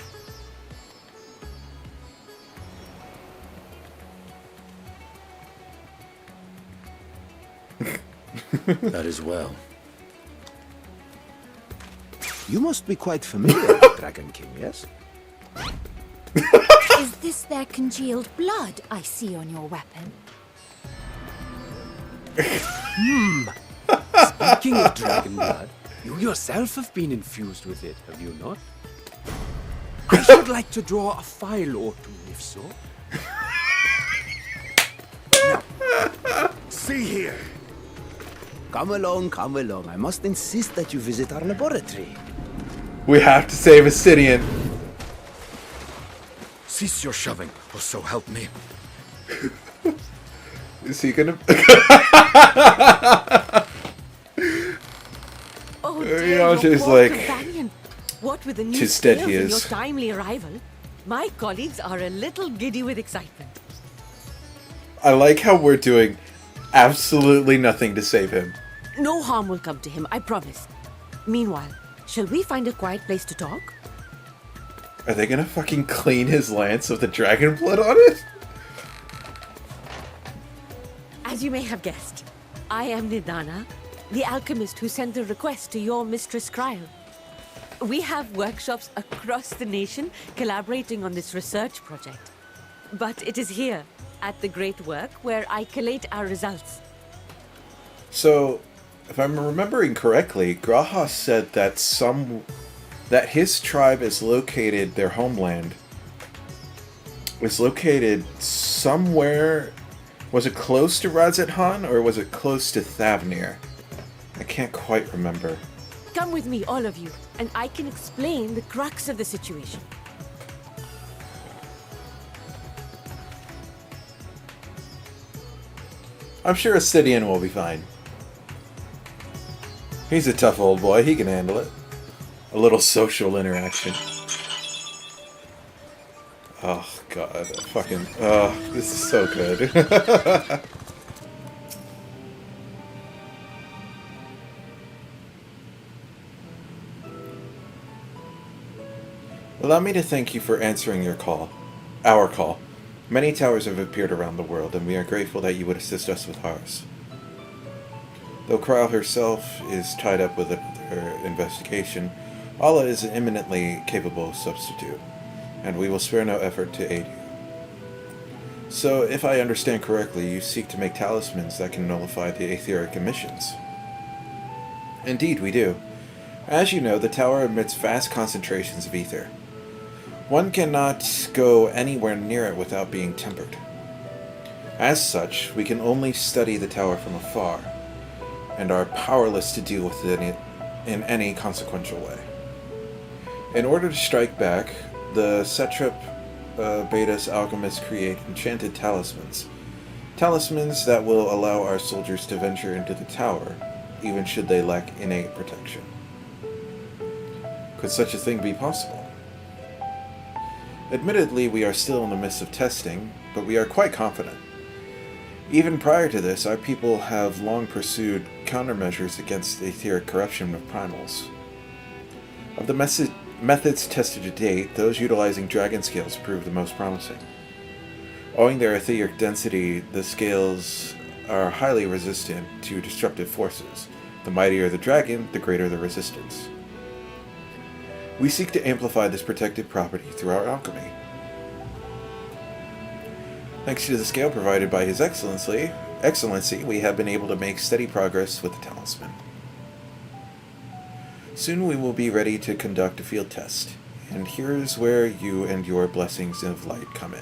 That is well. You must be quite familiar with Dragon King, yes? Is this their congealed blood I see on your weapon? Speaking of dragon blood, you yourself have been infused with it, have you not? I should like to draw a file or two, if so. Now, see here? Come along, come along. I must insist that you visit our laboratory. We have to save Astidian. Cease your shoving, or so help me. Is he gonna... Oh, You dear, know, your she's poor like- companion. What with the new Tis dead scales he and your is. timely arrival, my colleagues are a little giddy with excitement. I like how we're doing absolutely nothing to save him. No harm will come to him, I promise. Meanwhile, shall we find a quiet place to talk? Are they gonna fucking clean his lance of the dragon blood on it? As you may have guessed, I am Nidana, the alchemist who sent the request to your mistress Kryl. We have workshops across the nation collaborating on this research project. But it is here, at the Great Work, where I collate our results. So, if I'm remembering correctly, Graha said that that his tribe is located, their homeland, was located somewhere. Was it close to Razathan, or was it close to Thavnair? I can't quite remember. Come with me, all of you, and I can explain the crux of the situation. I'm sure Astidian will be fine. He's a tough old boy, he can handle it. A little social interaction. Oh god, fucking... Oh, this is so good. Allow me to thank you for answering your call. Our call. Many towers have appeared around the world, and we are grateful that you would assist us with ours. Though Kryl herself is tied up with another investigation, Allah is an eminently capable substitute, and we will spare no effort to aid you. So, if I understand correctly, you seek to make talismans that can nullify the etheric emissions. Indeed, we do. As you know, the tower emits vast concentrations of ether. One cannot go anywhere near it without being tempered. As such, we can only study the tower from afar, and are powerless to deal with it in any consequential way. In order to strike back, the Satrap bade us alchemists create enchanted talismans. Talismans that will allow our soldiers to venture into the tower, even should they lack innate protection. Could such a thing be possible? Admittedly, we are still in the midst of testing, but we are quite confident. Even prior to this, our people have long pursued countermeasures against the etheric corruption of primals. Of the methods tested to date, those utilizing dragon scales prove the most promising. Owing their etheric density, the scales are highly resistant to disruptive forces. The mightier the dragon, the greater the resistance. We seek to amplify this protected property through our alchemy. Thanks to the scale provided by His Excellency, we have been able to make steady progress with the talisman. Soon we will be ready to conduct a field test, and here's where you and your blessings of light come in.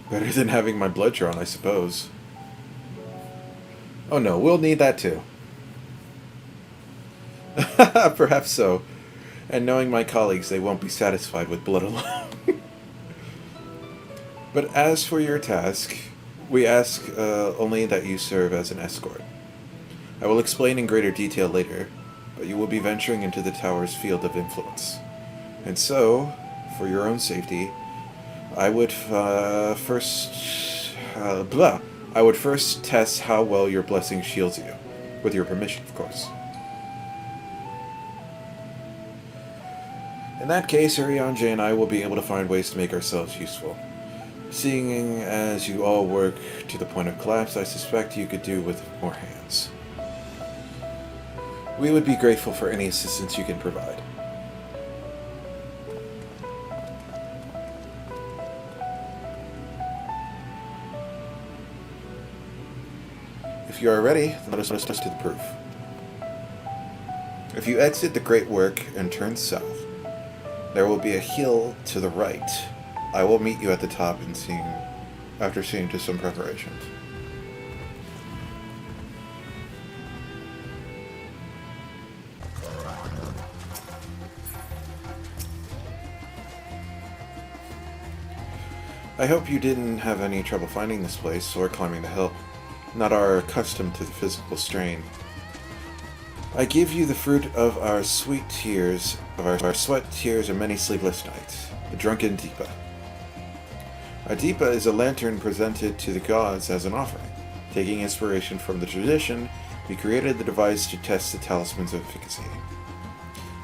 Better than having my blood drawn, I suppose. Oh no, we'll need that too. Perhaps so. And knowing my colleagues, they won't be satisfied with blood alone. But as for your task, we ask only that you serve as an escort. I will explain in greater detail later, but you will be venturing into the tower's field of influence. And so, for your own safety, I would first test how well your blessing shields you. With your permission, of course. In that case, Urianger and I will be able to find ways to make ourselves useful. Seeing as you all work to the point of collapse, I suspect you could do with more hands. We would be grateful for any assistance you can provide. If you are ready, then let us to the proof. If you exit the Great Work and turn south, There will be a hill to the right. I will meet you at the top after seeing to some preparations. I hope you didn't have any trouble finding this place or climbing the hill. Not are accustomed to the physical strain. I give you the fruit of our sweet tears, of our sweat, tears, and many sleepless nights, the drunken Deepa. Our Deepa is a lantern presented to the gods as an offering. Taking inspiration from the tradition, we created the device to test the talisman's efficacy.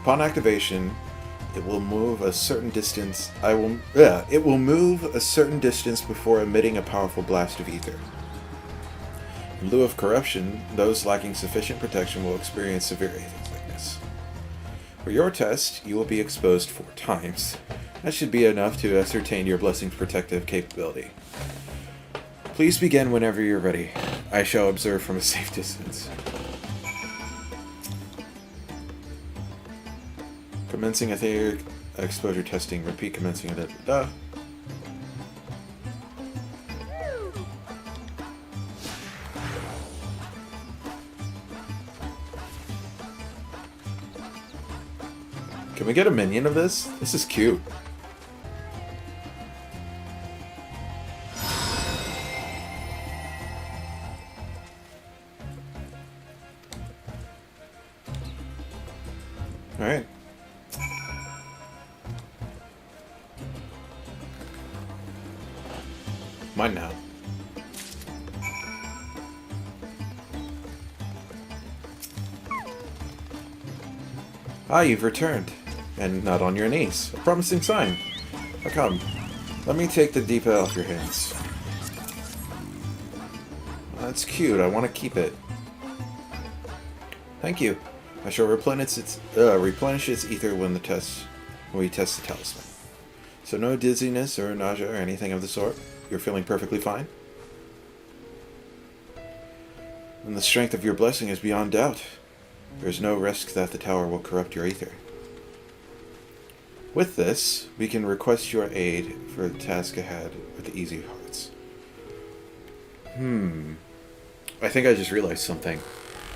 Upon activation, it will move a certain distance. It will move a certain distance before emitting a powerful blast of ether. In lieu of corruption, those lacking sufficient protection will experience severe aether weakness. For your test, you will be exposed 4 times. That should be enough to ascertain your blessing's protective capability. Please begin whenever you're ready. I shall observe from a safe distance. Commencing aether exposure testing. Repeat commencing aether. Can we get a minion of this? This is cute. Alright. Mine now. Ah, you've returned. And not on your knees. A promising sign. Now come. Let me take the Deepa off your hands. That's cute. I want to keep it. Thank you. I shall replenish its ether when we test the talisman. So no dizziness or nausea or anything of the sort? You're feeling perfectly fine? And the strength of your blessing is beyond doubt. There's no risk that the tower will corrupt your ether. With this, we can request your aid for the task ahead with the easy hearts. I think I just realized something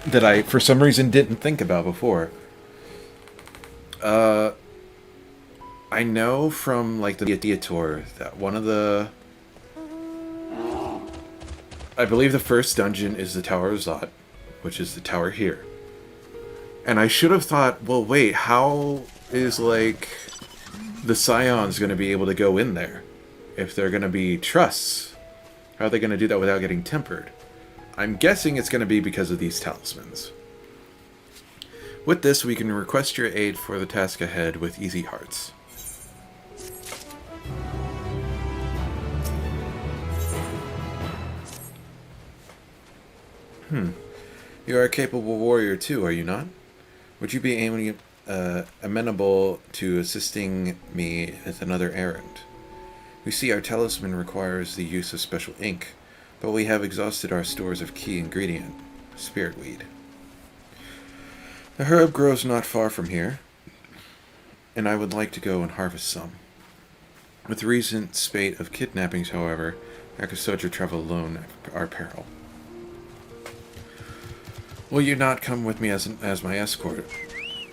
that I, for some reason, didn't think about before. I know from, like, the Theator that one of the... I believe the first dungeon is the Tower of Zot, which is the tower here. And I should have thought, well, wait, how is, like, the Scions going to be able to go in there? If they're going to be trusts, how are they going to do that without getting tempered? I'm guessing it's going to be because of these talismans. With this, we can request your aid for the task ahead with easy hearts. You are a capable warrior too, are you not? Would you be amenable to assisting me with another errand? We see our talisman requires the use of special ink, but we have exhausted our stores of key ingredient, spirit weed. The herb grows not far from here, and I would like to go and harvest some. With the recent spate of kidnappings, however, Akasoja travel alone at our peril. Will you not come with me as my escort?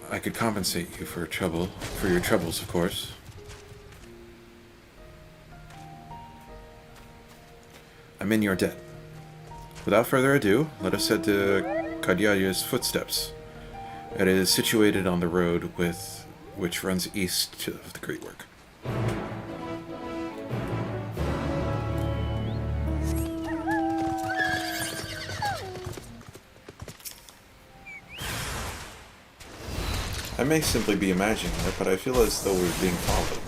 I could compensate you for your troubles, of course. I'm in your debt. Without further ado, let us head to Kadyaya's footsteps. It is situated on the road which runs east of the Great Work. I may simply be imagining it, but I feel as though we're being followed.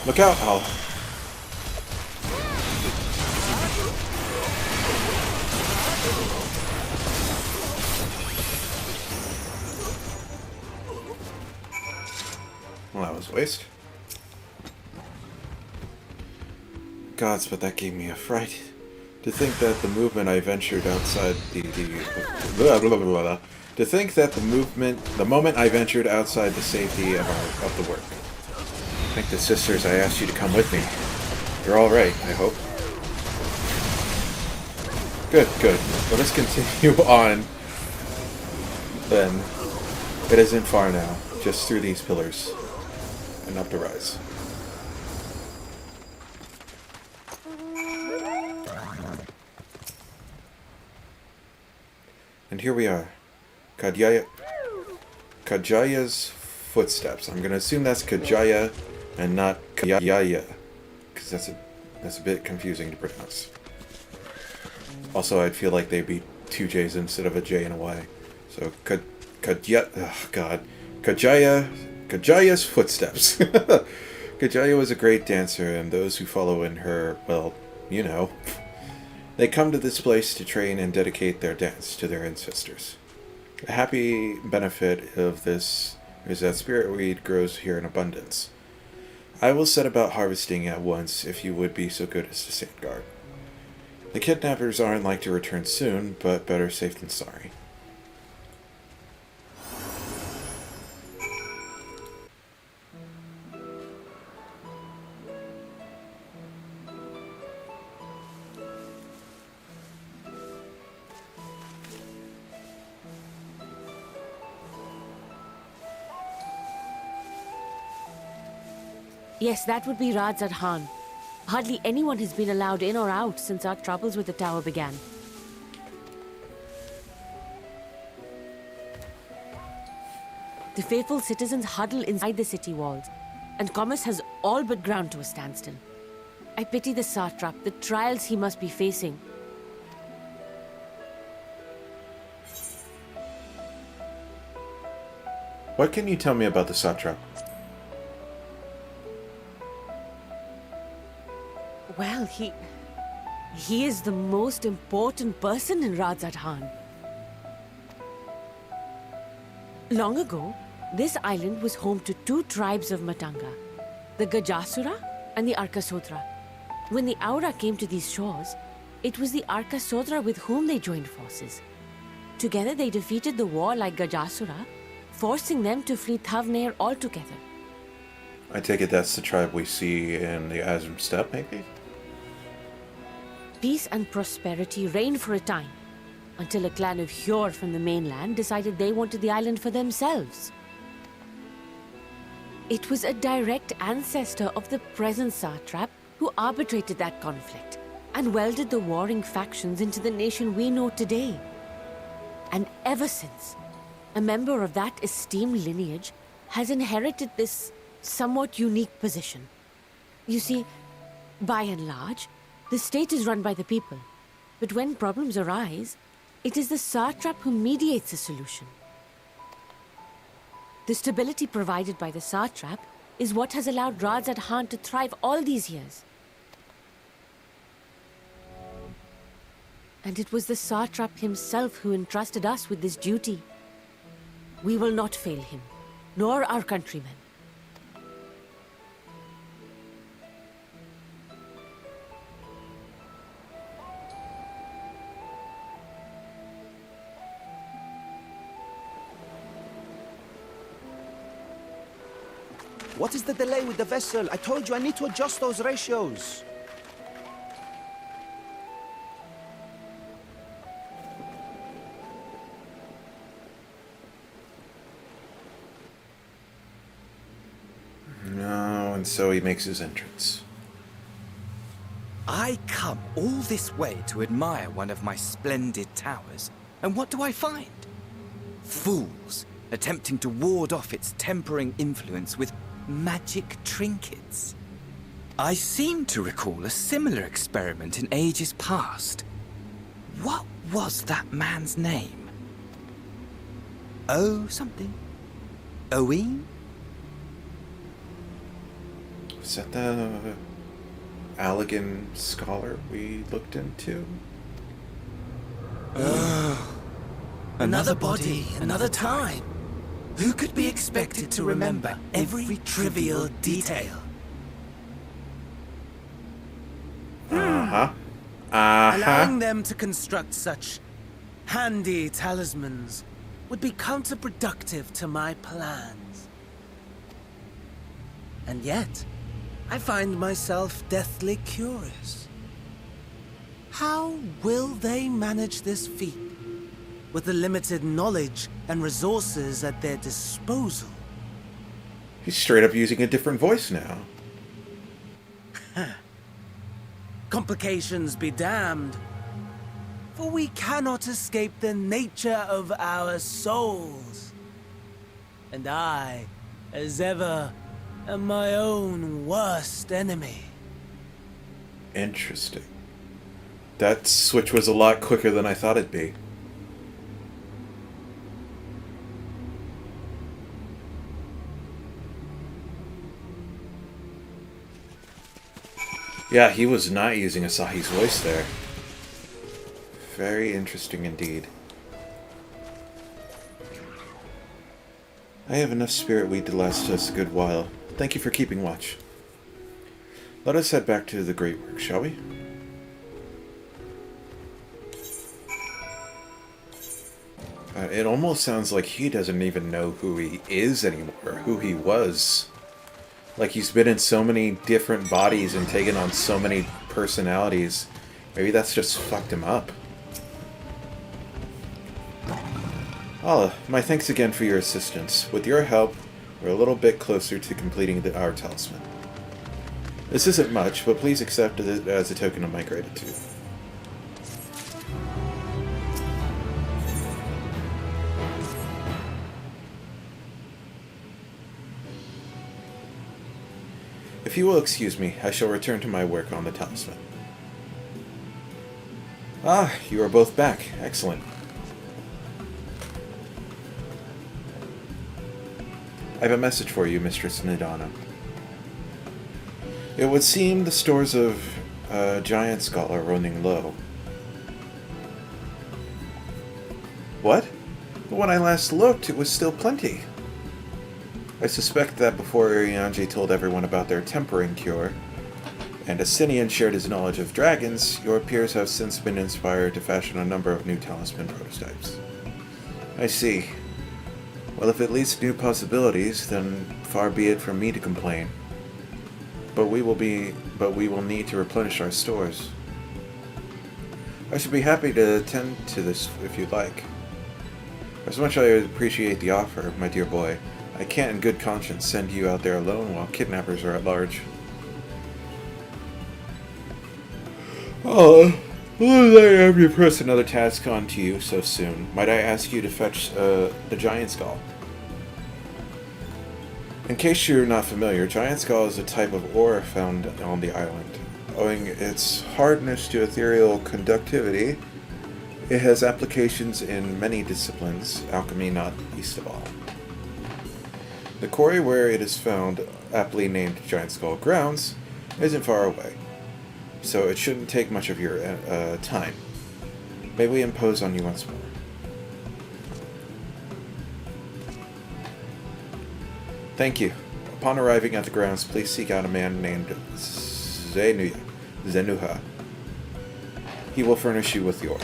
Look out, Al! Well, that was a waste. Gods, but that gave me a fright. To think that the movement I ventured outside blah, blah, blah, blah, blah. To think that the moment I ventured outside the safety of the work. Thank the sisters I asked you to come with me. You're all right, I hope. Good, good. Let us continue on. Then, it isn't far now, just through these pillars, and up the rise. And here we are. Kajaya's footsteps. I'm gonna assume that's Kajaya and not Kajaya, because that's a bit confusing to pronounce. Also, I'd feel like they'd be two J's instead of a J and a Y. So Kajaya's footsteps. Kajaya was a great dancer, and those who follow in her, well, you know. They come to this place to train and dedicate their dance to their ancestors. A happy benefit of this is that spirit weed grows here in abundance. I will set about harvesting at once if you would be so good as to stand guard. The kidnappers aren't like to return soon, but better safe than sorry. Yes, that would be Radzat Khan. Hardly anyone has been allowed in or out since our troubles with the tower began. The faithful citizens huddle inside the city walls, and commerce has all but ground to a standstill. I pity the satrap, the trials he must be facing. What can you tell me about the satrap? Well, he is the most important person in Radzat Khan. Long ago, this island was home to two tribes of Matanga, the Gajasura and the Arkasodra. When the Aura came to these shores, it was the Arkasodra with whom they joined forces. Together they defeated the warlike Gajasura, forcing them to flee Thavnair altogether. I take it that's the tribe we see in the Azim Steppe, maybe? Peace and prosperity reigned for a time, until a clan of Hjor from the mainland decided they wanted the island for themselves. It was a direct ancestor of the present satrap who arbitrated that conflict and welded the warring factions into the nation we know today. And ever since, a member of that esteemed lineage has inherited this somewhat unique position. You see, by and large, the state is run by the people, but when problems arise, it is the satrap who mediates a solution. The stability provided by the satrap is what has allowed Radzat Khan to thrive all these years. And it was the satrap himself who entrusted us with this duty. We will not fail him, nor our countrymen. What is the delay with the vessel? I told you I need to adjust those ratios. No, and so he makes his entrance. I come all this way to admire one of my splendid towers, and what do I find? Fools attempting to ward off its tempering influence with magic trinkets. I seem to recall a similar experiment in ages past. What was that man's name? Oh, something. Owen? Is that the Allegan scholar we looked into? Another body, another time. Who could be expected to remember every trivial detail? Uh-huh. Allowing them to construct such handy talismans would be counterproductive to my plans. And yet, I find myself deathly curious. How will they manage this feat with the limited knowledge and resources at their disposal? He's straight up using a different voice now. Complications be damned, for we cannot escape the nature of our souls. And I, as ever, am my own worst enemy. Interesting. That switch was a lot quicker than I thought it'd be. Yeah, he was not using Asahi's voice there. Very interesting indeed. I have enough spirit weed to last us a good while. Thank you for keeping watch. Let us head back to the Great Work, shall we? It almost sounds like he doesn't even know who he is anymore, who he was. Like he's been in so many different bodies and taken on so many personalities. Maybe that's just fucked him up. Allah, my thanks again for your assistance. With your help, we're a little bit closer to completing our talisman. This isn't much, but please accept it as a token of my gratitude. If you will excuse me, I shall return to my work on the talisman. Ah, you are both back. Excellent. I have a message for you, Mistress Nidana. It would seem the stores of Giant Skull are running low. What? But when I last looked, it was still plenty. I suspect that before Urianger told everyone about their tempering cure, and Asinian shared his knowledge of dragons, your peers have since been inspired to fashion a number of new talisman prototypes. I see. Well, if it leads to new possibilities, then far be it from me to complain. But we will need to replenish our stores. I should be happy to attend to this if you'd like. As much as I appreciate the offer, my dear boy, I can't in good conscience send you out there alone while kidnappers are at large. Oh, will I have you press another task on to you so soon? Might I ask you to fetch the Giant Skull? In case you're not familiar, Giant Skull is a type of ore found on the island. Owing its hardness to ethereal conductivity, it has applications in many disciplines, alchemy not least of all. The quarry where it is found, aptly named Giant Skull Grounds, isn't far away, so it shouldn't take much of your time. May we impose on you once more. Thank you. Upon arriving at the grounds, please seek out a man named Zenuha. He will furnish you with the ore.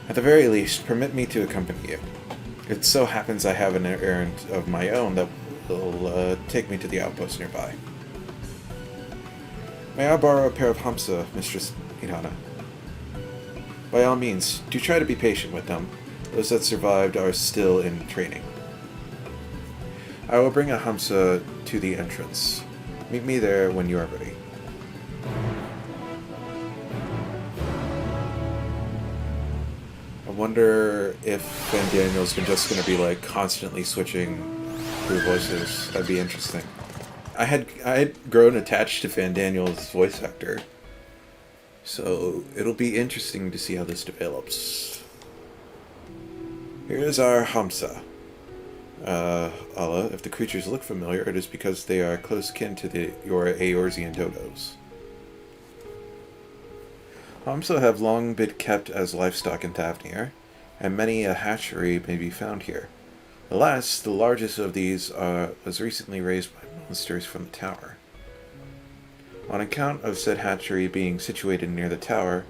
At the very least, permit me to accompany you. It so happens I have an errand of my own that will take me to the outpost nearby. May I borrow a pair of Hamsa, Mistress Nidana? By all means, do try to be patient with them. Those that survived are still in training. I will bring a Hamsa to the entrance. Meet me there when you are ready. I wonder if Fandaniel's just going to be like constantly switching through voices. That'd be interesting. I had grown attached to Fandaniel's voice actor, so it'll be interesting to see how this develops. Here's our Hamsa. Allah, if the creatures look familiar, it is because they are close kin to your Eorzean dodos. Hamsa have long been kept as livestock in Thavnair, and many a hatchery may be found here. Alas, the largest of these was recently raised by monsters from the tower. On account of said hatchery being situated near the tower,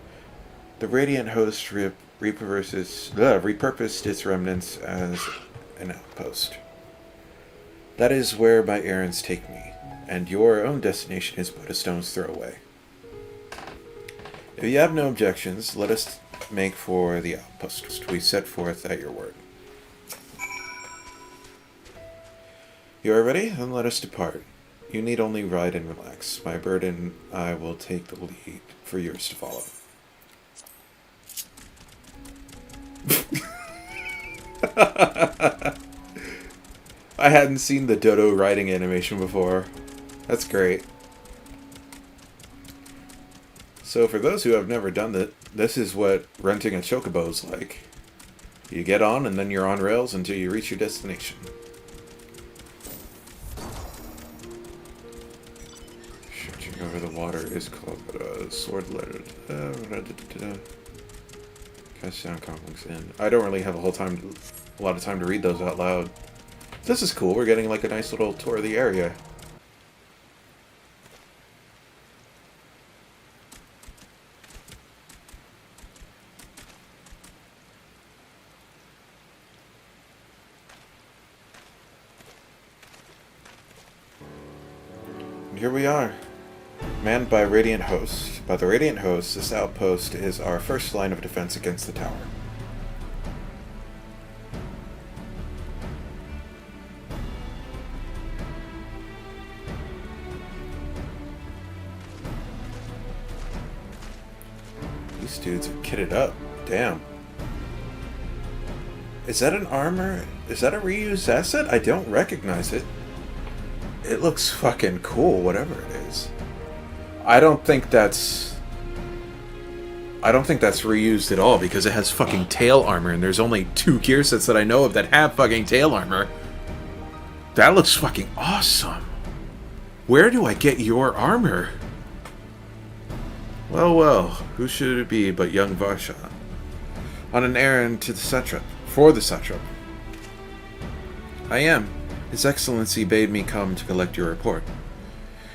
the Radiant Host repurposed its remnants as an outpost. That is where my errands take me, and your own destination is but a stone's throw away. If you have no objections, let us make for the outpost we set forth at your word. You are ready? Then let us depart. You need only ride and relax. My bird and I will take the lead for yours to follow. I hadn't seen the dodo riding animation before. That's great. So for those who have never done that, this is what renting a chocobo is like. You get on and then you're on rails until you reach your destination. Searching over the water is called sword letter. Cast down conflicts in. I don't really have a lot of time to read those out loud. This is cool. We're getting like a nice little tour of the area. And here we are, manned by Radiant Hosts. By the Radiant Hosts, this outpost is our first line of defense against the tower. These dudes are kitted up. Damn. Is that an armor? Is that a reused asset? I don't recognize it. It looks fucking cool, whatever it is. I don't think that's reused at all because it has fucking tail armor and there's only 2 gear sets that I know of that have fucking tail armor. That looks fucking awesome. Where do I get your armor? Well, well, who should it be but young Varshan? On an errand to the satrap, for the satrap. I am. His Excellency bade me come to collect your report.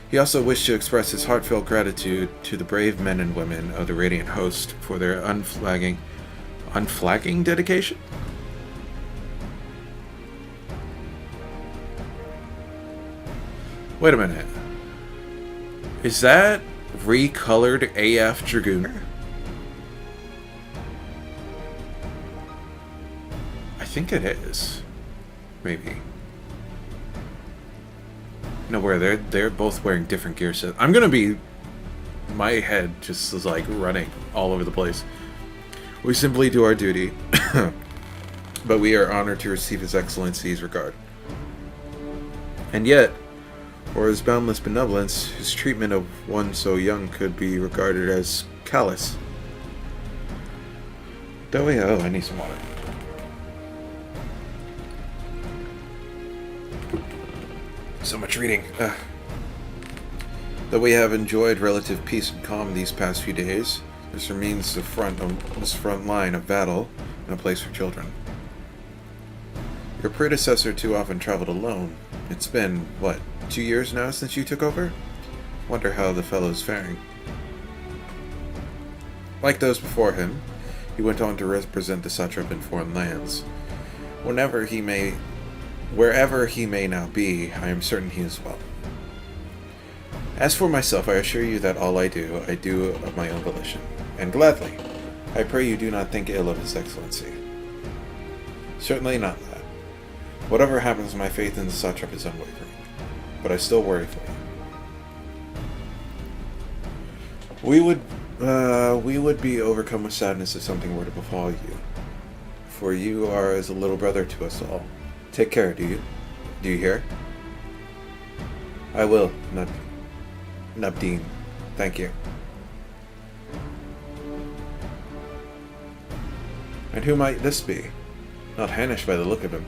He also wished to express his heartfelt gratitude to the brave men and women of the Radiant Host for their unflagging dedication? Wait a minute. Is that recolored AF Dragooner? I think it is. Maybe. No, where they're both wearing different gear sets. I'm gonna be... My head just is like running all over the place. We simply do our duty, but we are honored to receive His Excellency's regard. And yet, for his boundless benevolence, his treatment of one so young could be regarded as callous. Oh, I need some water. So much reading. Though we have enjoyed relative peace and calm these past few days, this remains this front line of battle and a place for children. Your predecessor too often traveled alone. It's been, what, 2 years now since you took over? Wonder how the fellow's faring. Like those before him, he went on to represent the satrap in foreign lands. Wherever he may now be, I am certain he is well. As for myself, I assure you that all I do of my own volition, and gladly. I pray you do not think ill of His Excellency. Certainly not that. Whatever happens, my faith in the satrap is unwavering, but I still worry for you. We would be overcome with sadness if something were to befall you, for you are as a little brother to us all. Take care, do you hear? I will, Nabdeen. Thank you. And who might this be? Not Hanish by the look of him.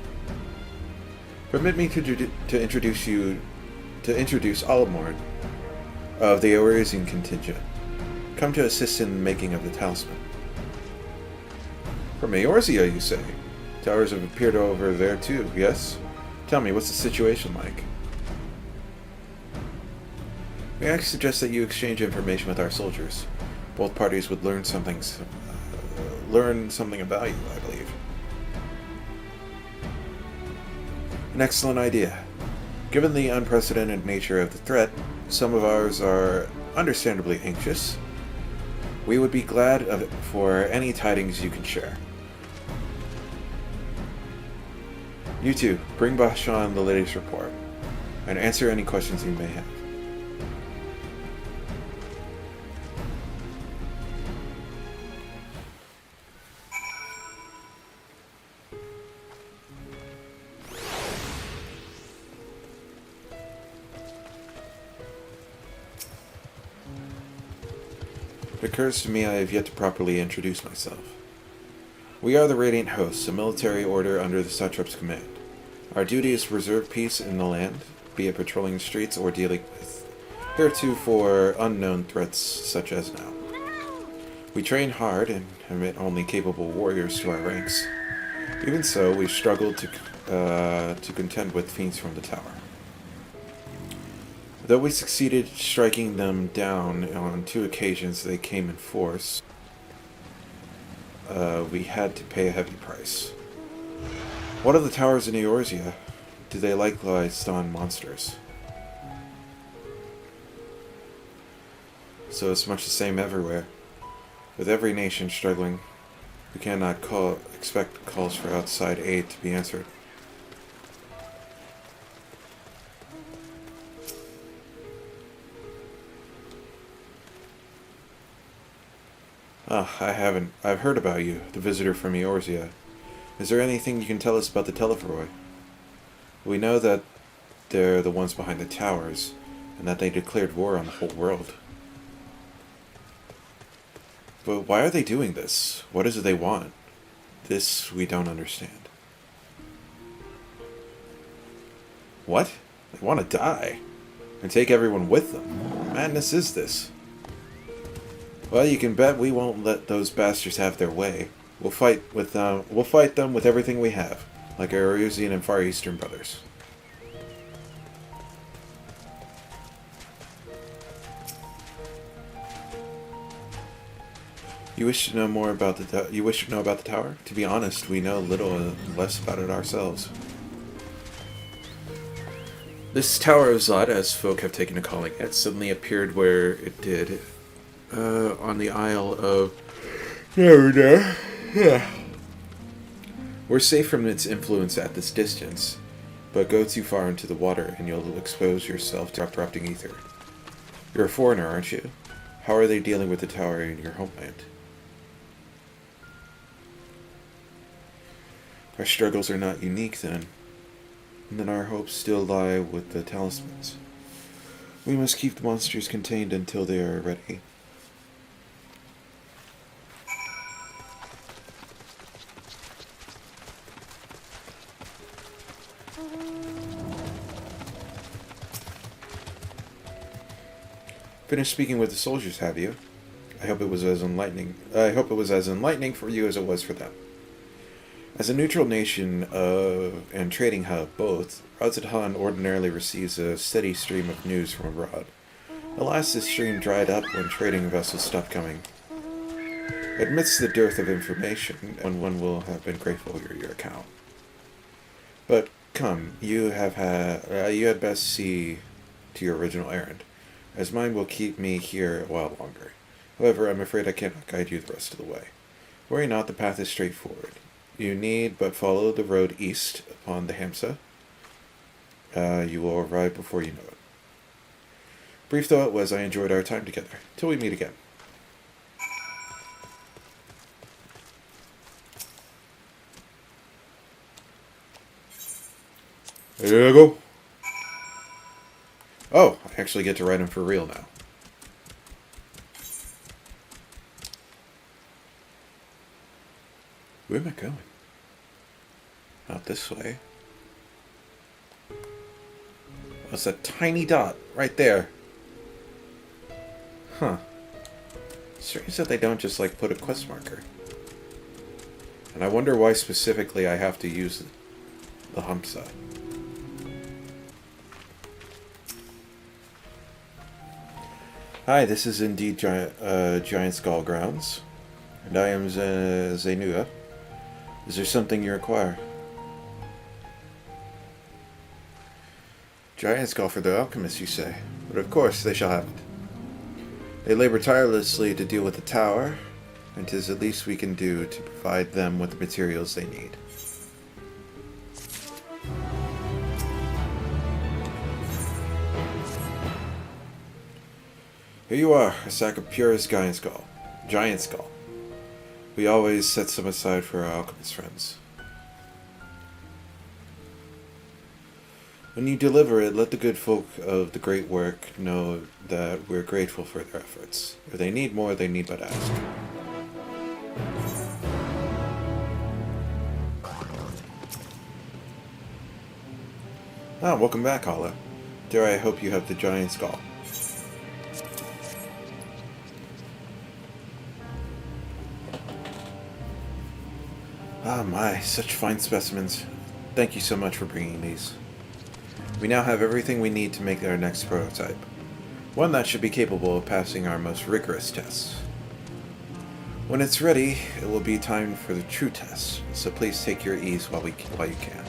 Permit me to introduce Alamord of the Oresian contingent, come to assist in the making of the talisman. From Eorzea, you say? Towers have appeared over there too, yes? Tell me, what's the situation like? May I suggest that you exchange information with our soldiers? Both parties would learn something about you, I believe. An excellent idea. Given the unprecedented nature of the threat, some of ours are understandably anxious. We would be glad for any tidings you can share. You two, bring Bashan the latest report, and answer any questions you may have. It occurs to me I have yet to properly introduce myself. We are the Radiant Hosts, a military order under the Satrap's command. Our duty is to preserve peace in the land, be it patrolling the streets or dealing with heretofore unknown threats such as now. We train hard and admit only capable warriors to our ranks. Even so, we've struggled to contend with fiends from the tower. Though we succeeded striking them down on 2 occasions they came in force, we had to pay a heavy price. What of the towers in Eorzea? Do they likewise spawn monsters? So it's much the same everywhere. With every nation struggling, we cannot expect calls for outside aid to be answered. I've heard about you, the visitor from Eorzea. Is there anything you can tell us about the Telephroi? We know that they're the ones behind the towers, and that they declared war on the whole world. But why are they doing this? What is it they want? This we don't understand. What? They want to die? And take everyone with them? What madness is this? Well, you can bet we won't let those bastards have their way. We'll fight them with everything we have, like our Eorzean and Far Eastern brothers. You wish to know more about the tower? To be honest, we know little less about it ourselves. This Tower of Zod, as folk have taken to calling it, suddenly appeared where it did, on the Isle of... There we go. Yeah. We're safe from its influence at this distance, but go too far into the water and you'll expose yourself to corrupting ether. You're a foreigner, aren't you? How are they dealing with the tower in your homeland? Our struggles are not unique, then. And then our hopes still lie with the talismans. We must keep the monsters contained until they are ready. Finished speaking with the soldiers, have you? I hope it was as enlightening for you as it was for them. As a neutral nation and trading hub both, Radz-at-Han ordinarily receives a steady stream of news from abroad. Alas, this stream dried up when trading vessels stopped coming. Amidst the dearth of information, one will have been grateful for your account. But come, you had best see to your original errand, as mine will keep me here a while longer. However, I'm afraid I cannot guide you the rest of the way. Worry not, the path is straightforward. You need but follow the road east upon the Hamsa. You will arrive before you know it. Brief though it was, I enjoyed our time together. Till we meet again. There you go. Oh, I actually get to ride him for real now. Where am I going? Not this way. Oh, it's a tiny dot right there. Huh. Strange that they don't just like put a quest marker. And I wonder why specifically I have to use the Hamsa. Hi, this is indeed Giant Skull Grounds, and I am Zenua. Is there something you require? Giant Skull for the alchemists, you say? But of course, they shall have it. They labor tirelessly to deal with the tower, and 'tis the least we can do to provide them with the materials they need. Here you are, a sack of purest Giant Skull. We always set some aside for our alchemist friends. When you deliver it, let the good folk of the great work know that we're grateful for their efforts. If they need more, they need but ask. Ah, welcome back, Hala. Dare I hope you have the Giant Skull. Ah my, such fine specimens. Thank you so much for bringing these. We now have everything we need to make our next prototype. One that should be capable of passing our most rigorous tests. When it's ready, it will be time for the true test, so please take your ease while you can.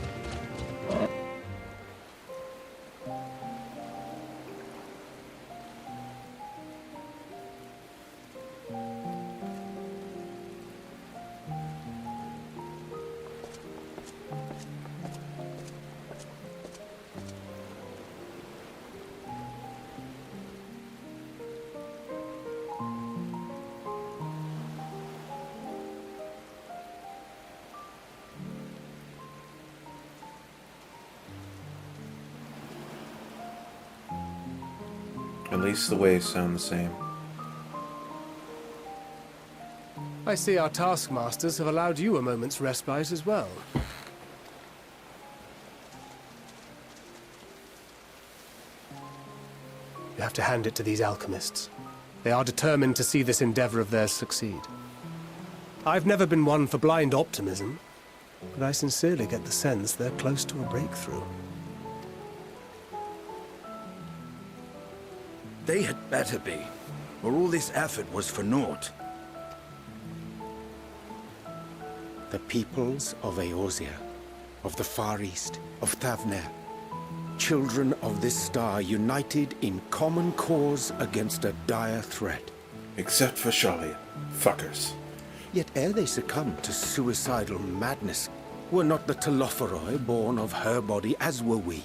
At least the waves sound the same. I see our taskmasters have allowed you a moment's respite as well. You have to hand it to these alchemists. They are determined to see this endeavor of theirs succeed. I've never been one for blind optimism, but I sincerely get the sense they're close to a breakthrough. They had better be, or all this effort was for naught. The peoples of Eorzea, of the Far East, of Thavnair, children of this star united in common cause against a dire threat. Except for Charlie. Fuckers. Yet ere they succumbed to suicidal madness, were not the Telophoroi born of her body as were we?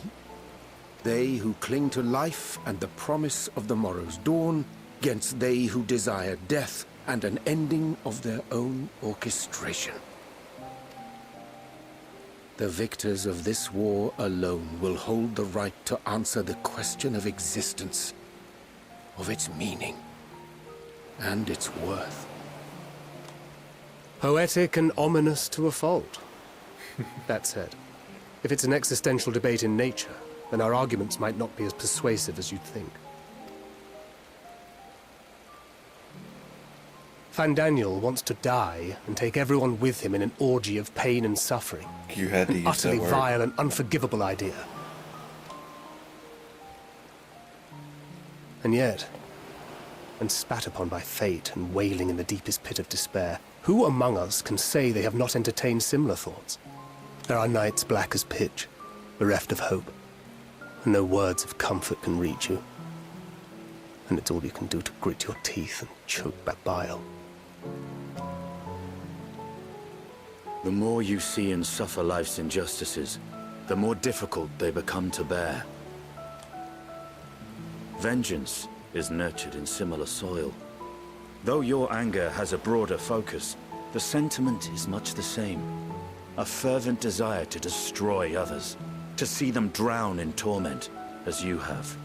They who cling to life and the promise of the morrow's dawn, against they who desire death and an ending of their own orchestration. The victors of this war alone will hold the right to answer the question of existence, of its meaning, and its worth. Poetic and ominous to a fault. That said, if it's an existential debate in nature, then our arguments might not be as persuasive as you'd think. Fandaniel wants to die and take everyone with him in an orgy of pain and suffering. You had to An use utterly that word. vile and unforgivable idea. And yet, when spat upon by fate and wailing in the deepest pit of despair, who among us can say they have not entertained similar thoughts? There are nights black as pitch, bereft of hope, and no words of comfort can reach you. And it's all you can do to grit your teeth and choke back bile. The more you see and suffer life's injustices, the more difficult they become to bear. Vengeance is nurtured in similar soil. Though your anger has a broader focus, the sentiment is much the same. A fervent desire to destroy others, to see them drown in torment, as you have.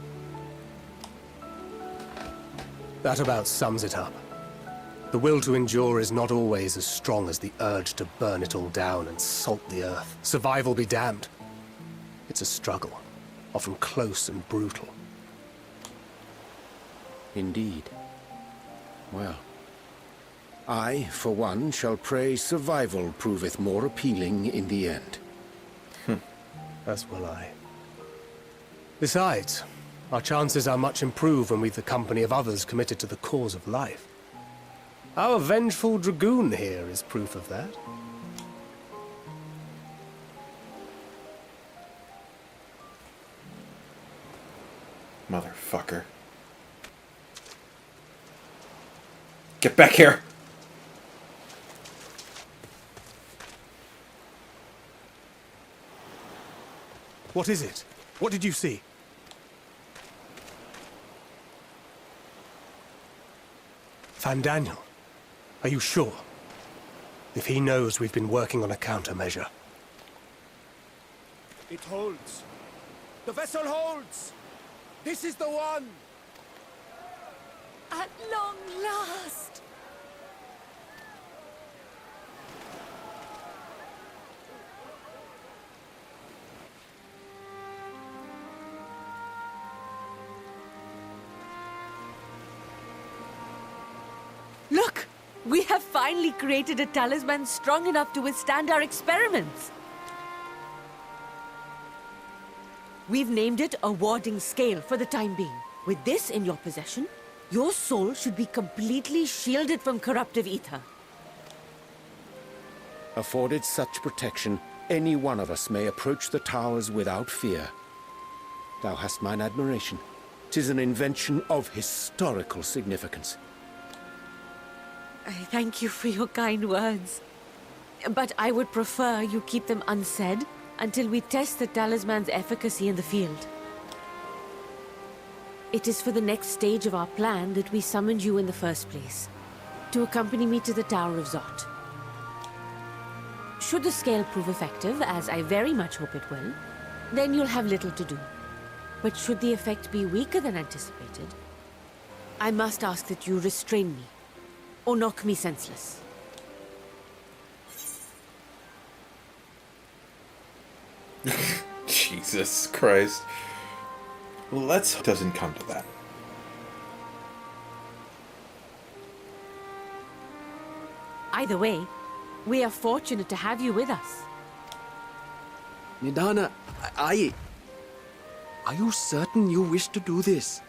That about sums it up. The will to endure is not always as strong as the urge to burn it all down and salt the earth. Survival be damned. It's a struggle, often close and brutal. Indeed. Well, I, for one, shall pray survival proveth more appealing in the end. As will I. Besides, Our chances are much improved when we've the company of others committed to the cause of life. Our vengeful dragoon here is proof of that. Motherfucker. Get back here! What is it? What did you see? Daniel, are you sure? If he knows we've been working on a countermeasure. It holds. The vessel holds! This is the one! At long last! Look! We have finally created a talisman strong enough to withstand our experiments! We've named it a warding scale for the time being. With this in your possession, your soul should be completely shielded from corruptive ether. Afforded such protection, any one of us may approach the towers without fear. Thou hast mine admiration. 'Tis an invention of historical significance. I thank you for your kind words. But I would prefer you keep them unsaid until we test the talisman's efficacy in the field. It is for the next stage of our plan that we summoned you in the first place, to accompany me to the Tower of Zot. Should the scale prove effective, as I very much hope it will, then you'll have little to do. But should the effect be weaker than anticipated, I must ask that you restrain me, or knock me senseless. Jesus Christ. Let's doesn't come to that. Either way, we are fortunate to have you with us. Nidana, are you certain you wish to do this?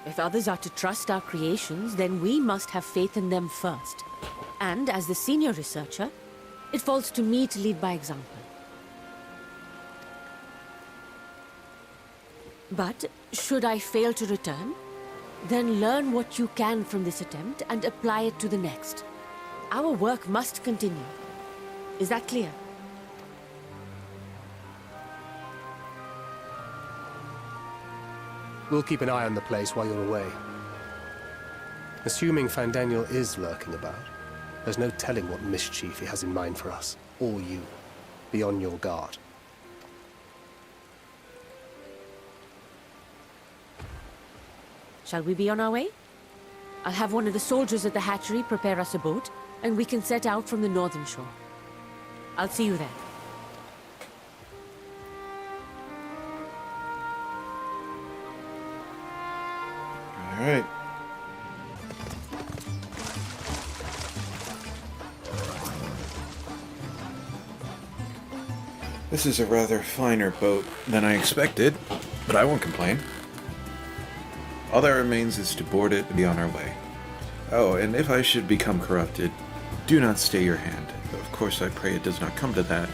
If others are to trust our creations, then we must have faith in them first. And as the senior researcher, it falls to me to lead by example. But should I fail to return, then learn what you can from this attempt and apply it to the next. Our work must continue. Is that clear? We'll keep an eye on the place while you're away. Assuming Daniel is lurking about, there's no telling what mischief he has in mind for us, or you. Be on your guard. Shall we be on our way? I'll have one of the soldiers at the hatchery prepare us a boat, and we can set out from the northern shore. I'll see you there. All right. This is a rather finer boat than I expected, but I won't complain. All that remains is to board it and be on our way. Oh, and if I should become corrupted, do not stay your hand. Of course, I pray it does not come to that,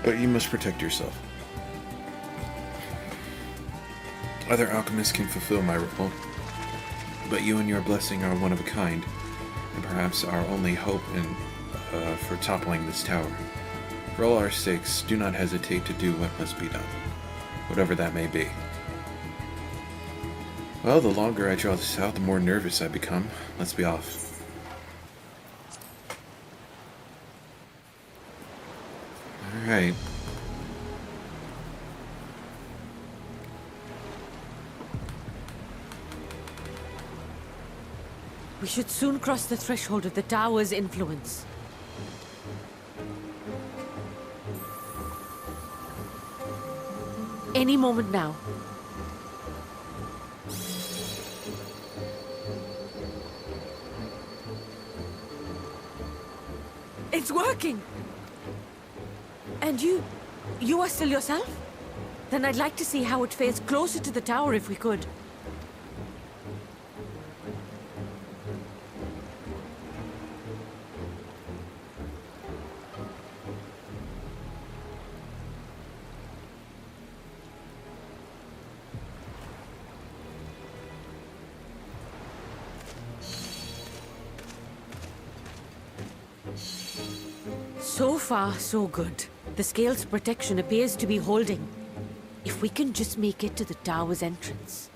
but you must protect yourself. Other alchemists can fulfill my role, but you and your blessing are one of a kind, and perhaps our only hope for toppling this tower. For all our sakes, do not hesitate to do what must be done, whatever that may be. Well, the longer I draw this out, the more nervous I become. Let's be off. Alright. We should soon cross the threshold of the tower's influence. Any moment now. It's working! And you are still yourself? Then I'd like to see how it fares closer to the tower if we could. So far, so good. The scale's protection appears to be holding. If we can just make it to the tower's entrance.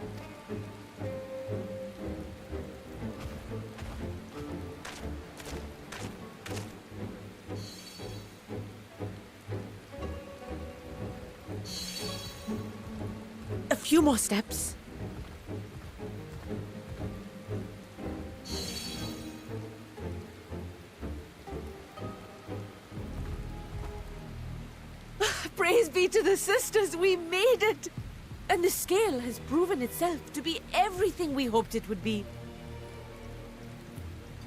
A few more steps. Praise be to the sisters, we made it! And the scale has proven itself to be everything we hoped it would be.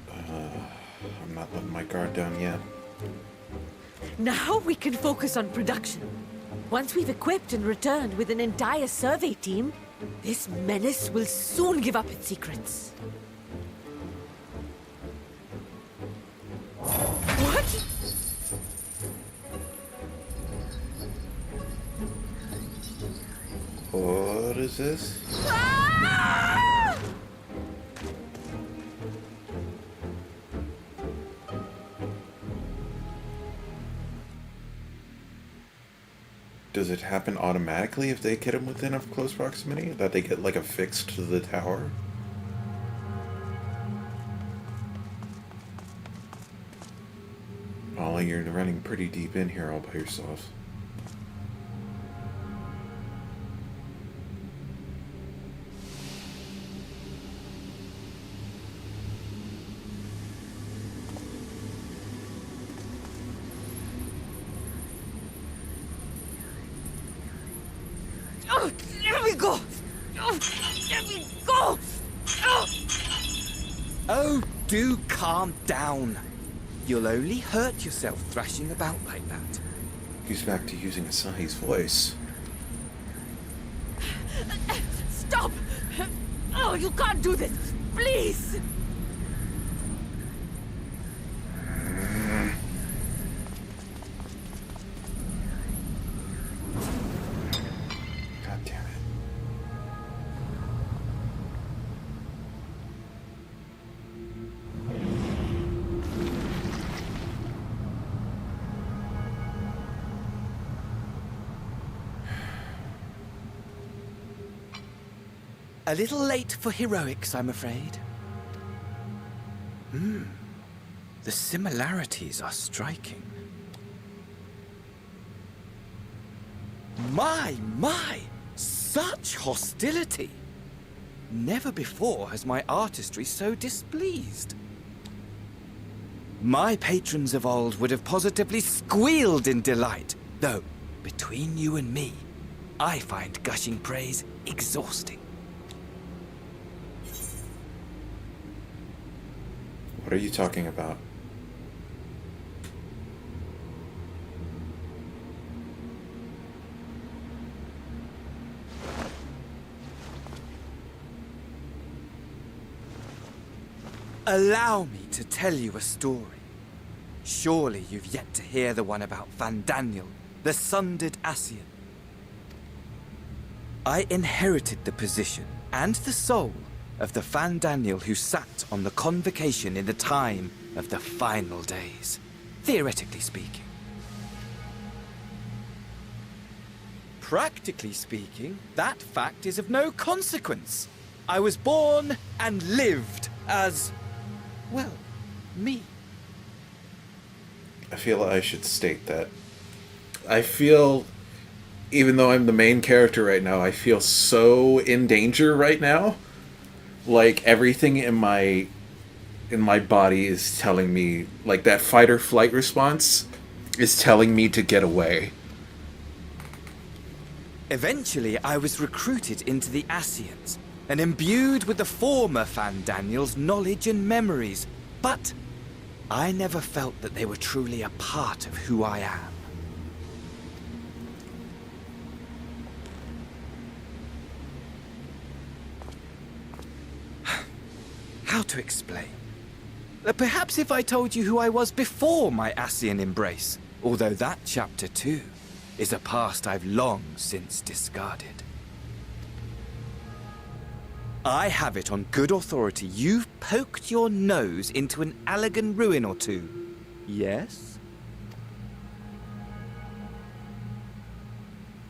I'm not letting my guard down yet. Now we can focus on production. Once we've equipped and returned with an entire survey team, this menace will soon give up its secrets. What? What is this? Ah! Does it happen automatically if they get them within a close proximity? That they get like affixed to the tower? Oh, you're running pretty deep in here all by yourself. Oh, let me go! Oh, let me go! Oh. Oh, do calm down. You'll only hurt yourself thrashing about like that. He's back to using Asahi's voice. Stop! Oh, you can't do this! Please! God damn it. A little late for heroics, I'm afraid. The similarities are striking. My! Such hostility! Never before has my artistry so displeased. My patrons of old would have positively squealed in delight, though, between you and me, I find gushing praise exhausting. What are you talking about? Allow me to tell you a story. Surely you've yet to hear the one about Hydaelyn, the sundered Ascian. I inherited the position and the soul of the Hydaelyn who sat on the convocation in the time of the final days, theoretically speaking. Practically speaking, that fact is of no consequence. I was born and lived as, well, me. I feel I should state that. I feel, even though I'm the main character right now, I feel so in danger right now. Like, everything in my body is telling me, like, that fight or flight response is telling me to get away. Eventually, I was recruited into the Ascians and imbued with the former Hydaelyn's knowledge and memories. But I never felt that they were truly a part of who I am. How to explain? Perhaps if I told you who I was before my Ascian embrace, although that chapter too is a past I've long since discarded. I have it on good authority you've poked your nose into an Allegan ruin or two. Yes?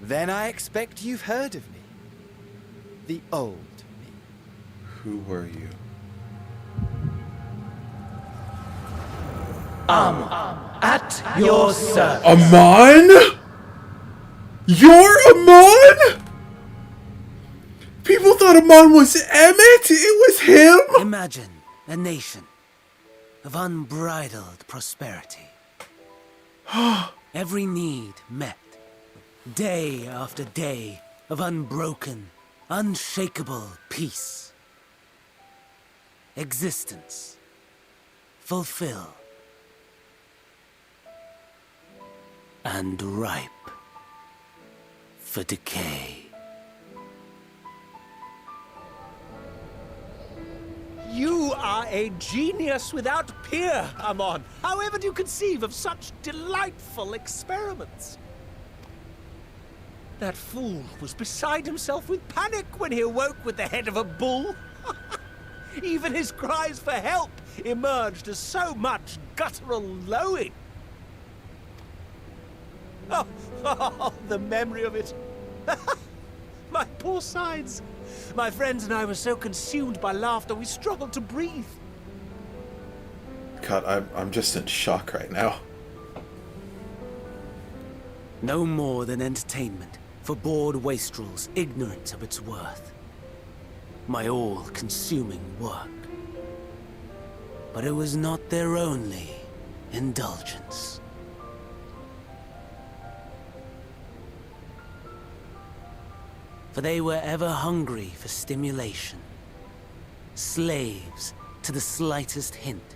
Then I expect you've heard of me. The old me. Who were you? At your service. Amon? You're Amon? People thought Amon was Emmett. It was him. Imagine a nation of unbridled prosperity. Every need met. Day after day of unbroken, unshakable peace. Existence fulfilled and ripe for decay. You are a genius without peer, Amon. However do you conceive of such delightful experiments? That fool was beside himself with panic when he awoke with the head of a bull. Even his cries for help emerged as so much guttural lowing. Oh, the memory of it. My poor sides. My friends and I were so consumed by laughter, we struggled to breathe. God, I'm just in shock right now. No more than entertainment for bored wastrels ignorant of its worth. My all-consuming work. But it was not their only indulgence. For they were ever hungry for stimulation, slaves to the slightest hint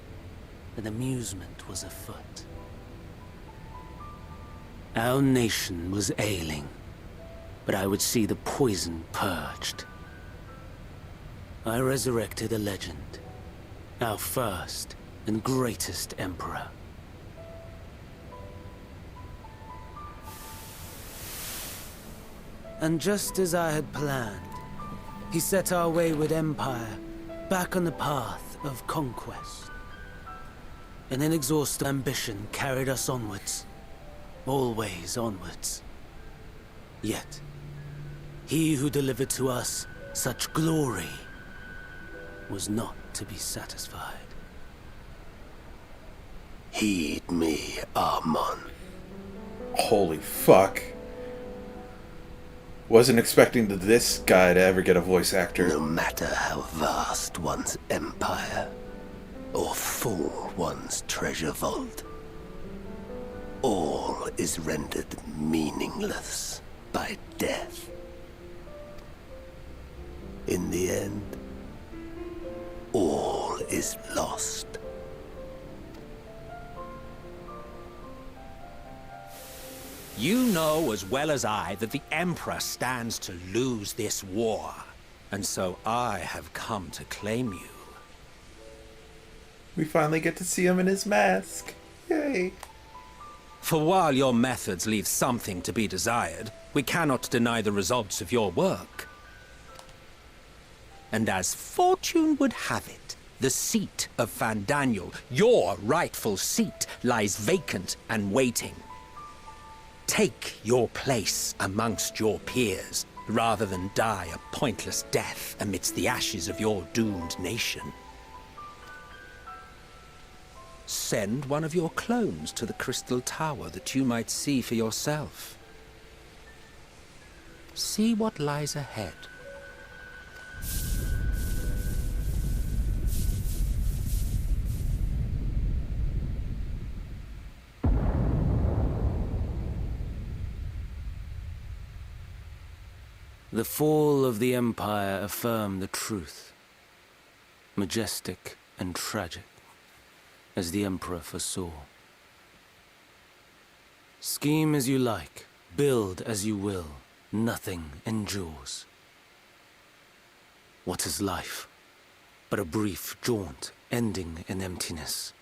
that amusement was afoot. Our nation was ailing, but I would see the poison purged. I resurrected a legend, our first and greatest emperor. And just as I had planned, he set our wayward empire back on the path of conquest. An inexhaustible ambition carried us onwards, always onwards. Yet, he who delivered to us such glory was not to be satisfied. Heed me, Amon. Holy fuck. Wasn't expecting this guy to ever get a voice actor. No matter how vast one's empire, or full one's treasure vault, all is rendered meaningless by death. In the end, all is lost. You know as well as I that the Emperor stands to lose this war, and so I have come to claim you. We finally get to see him in his mask. Yay. For while your methods leave something to be desired, we cannot deny the results of your work. And as fortune would have it, the seat of Fandaniel, your rightful seat, lies vacant and waiting. Take your place amongst your peers, rather than die a pointless death amidst the ashes of your doomed nation. Send one of your clones to the Crystal Tower that you might see for yourself. See what lies ahead. The fall of the Empire affirmed the truth. Majestic and tragic. as the Emperor foresaw. Scheme as you like, build as you will, nothing endures. What is life but a brief jaunt ending in emptiness?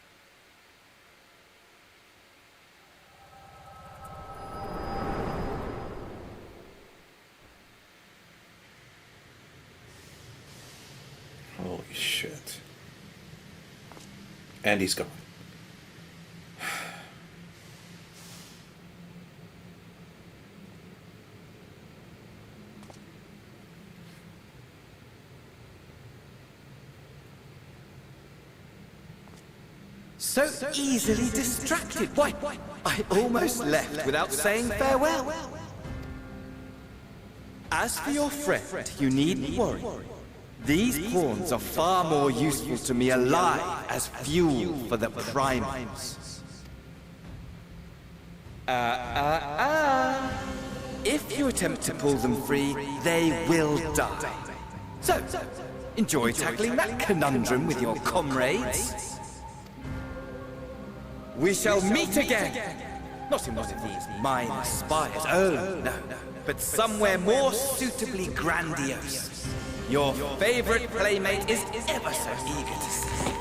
Holy shit. And he's gone. So easily distracted. Why, I almost left without saying farewell. As for your friend, you needn't worry. These pawns are far more useful to me alive as fuel for the primals. If you attempt to pull them free, they will die. So, enjoy tackling that conundrum with your comrades. We shall meet again! Not in one of these minor spires, oh no, but somewhere more suitably grandiose. Your favorite playmate is ever so eager to see.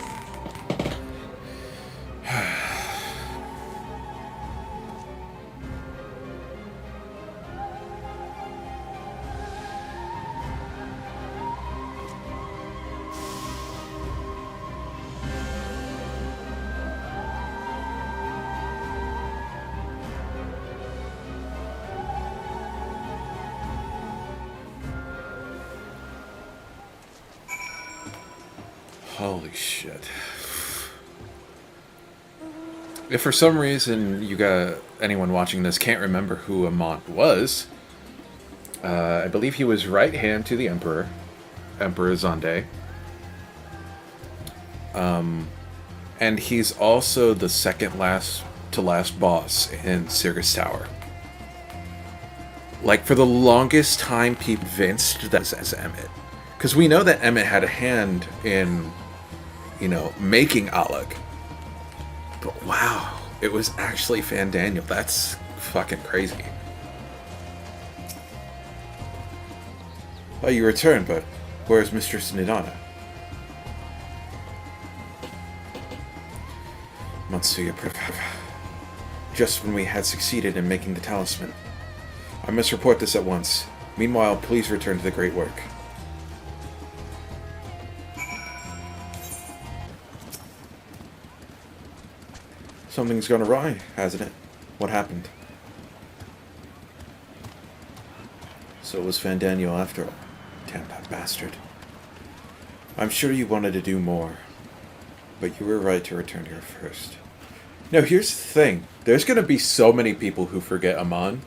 Holy shit. If for some reason anyone watching this can't remember who Amon was, I believe he was right hand to the Emperor Zonde. And he's also the second last boss in Sirgus Tower. Like, for the longest time, people convinced that as Emmett. Because we know that Emmett had a hand in, making Alec. But wow, it was actually Fandaniel. That's fucking crazy. Oh, you returned, but where's Mistress Nidana? Matsuya, just when we had succeeded in making the talisman. I must report this at once. Meanwhile, please return to the great work. Something's gone awry, hasn't it? What happened? So it was Fandaniel after all. Damn that bastard. I'm sure you wanted to do more, but you were right to return here first. No, here's the thing. There's gonna be so many people who forget Amon.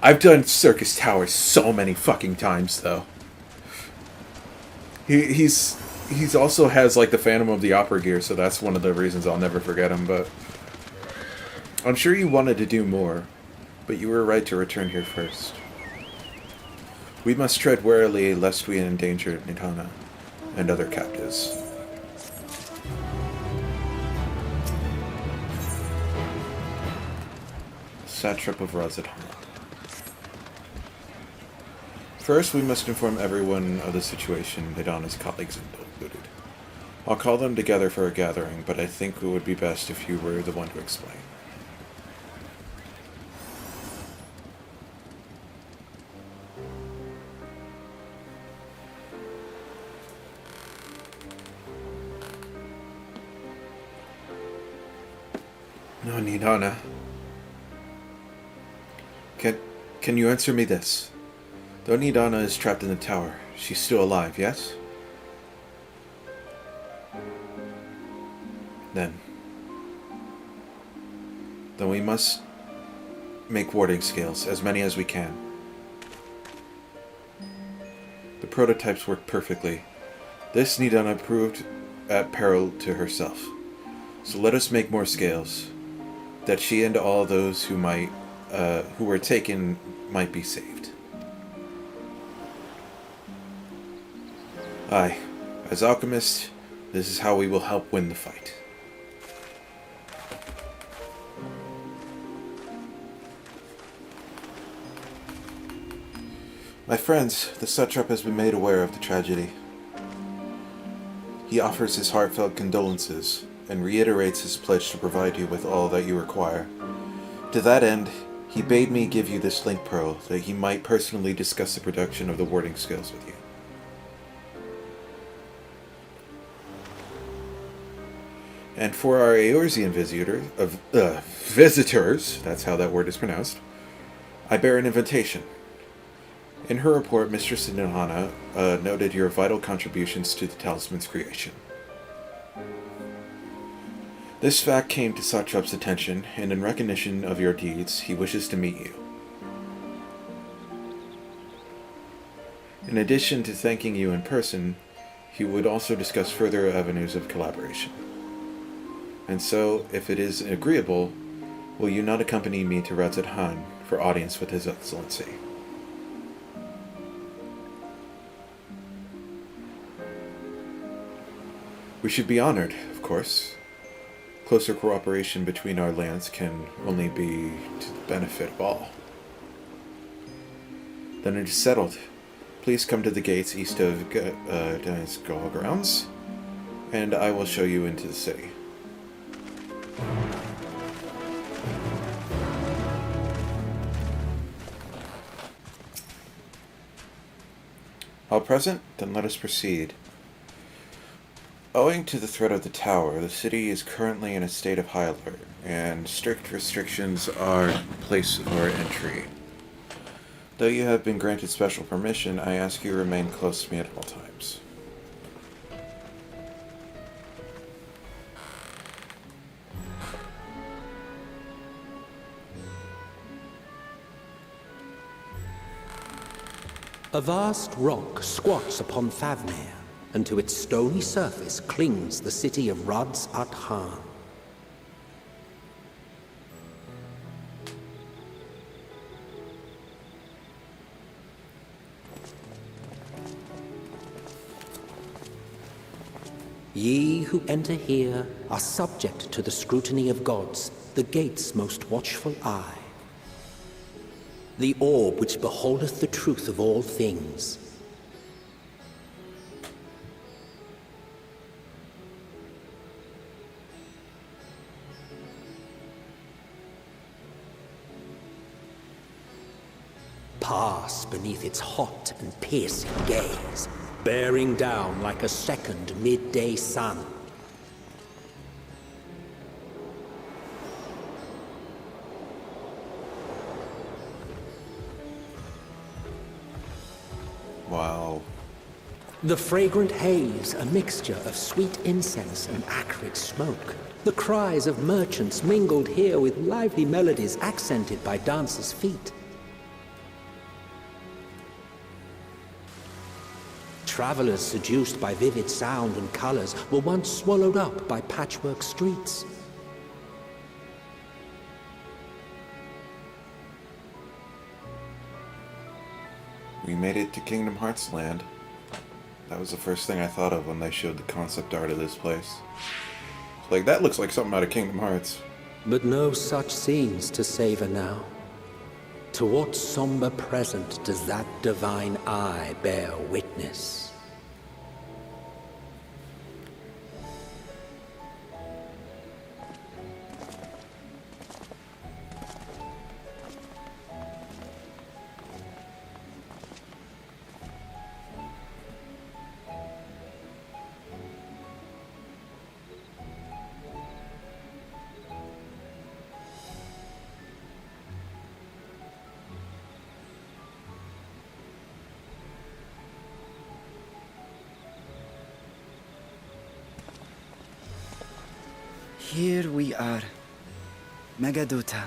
I've done Circus Tower so many fucking times, though. He's also has, like, the Phantom of the Opera gear, so that's one of the reasons I'll never forget him, but... I'm sure you wanted to do more, but you were right to return here first. We must tread warily lest we endanger Nidana and other captives. Satrap of Razadhan. First, we must inform everyone of the situation Nidana's colleagues included. I'll call them together for a gathering, but I think it would be best if you were the one to explain. No, Nidana. Can you answer me this? Though Nidana is trapped in the tower, she's still alive, yes? Then we must make warding scales, as many as we can. The prototypes work perfectly. This Nidana proved at peril to herself. So let us make more scales, that she and all those who were taken might be saved. Aye, as alchemist, This is how we will help win the fight. My friends, the Satrap has been made aware of the tragedy. He offers his heartfelt condolences and reiterates his pledge to provide you with all that you require. To that end, he bade me give you this link pearl that he might personally discuss the production of the warding skills with you. And for our Eorzean visitors, that's how that word is pronounced, I bear an invitation. In her report, Mistress Nidana noted your vital contributions to the talisman's creation. This fact came to Satrap's attention, and in recognition of your deeds, he wishes to meet you. In addition to thanking you in person, he would also discuss further avenues of collaboration. And so, if it is agreeable, will you not accompany me to Radz-at-Han for audience with His Excellency? We should be honored, of course. Closer cooperation between our lands can only be to the benefit of all. Then it is settled. Please come to the gates east of Dynascal grounds, and I will show you into the city. All present? Then let us proceed. Owing to the threat of the tower, the city is currently in a state of high alert, and strict restrictions are placed for entry. Though you have been granted special permission, I ask you to remain close to me at all times. A vast rock squats upon Thavnair, and to its stony surface clings the city of Radz-at-Han. Ye who enter here are subject to the scrutiny of gods, the gate's most watchful eye. The orb which beholdeth the truth of all things. Pass beneath its hot and piercing gaze, bearing down like a second midday sun. Wow. The fragrant haze, a mixture of sweet incense and acrid smoke. The cries of merchants mingled here with lively melodies accented by dancers' feet. Travelers seduced by vivid sound and colors were once swallowed up by patchwork streets. We made it to Kingdom Hearts land. That was the first thing I thought of when they showed the concept art of this place. Like, that looks like something out of Kingdom Hearts. But no such scenes to savor now. To what somber present does that divine eye bear witness? Here we are, Megaduta.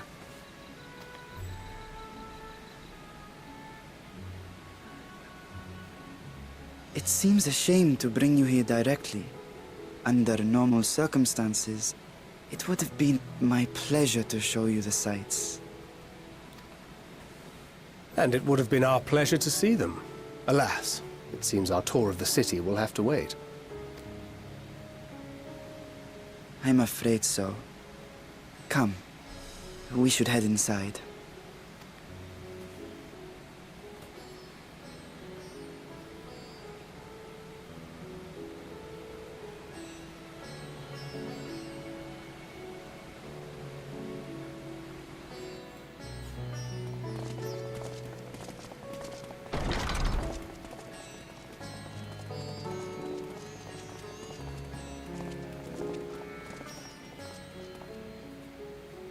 It seems a shame to bring you here directly. Under normal circumstances, it would have been my pleasure to show you the sights. And it would have been our pleasure to see them. Alas, it seems our tour of the city will have to wait. I'm afraid so. Come, we should head inside.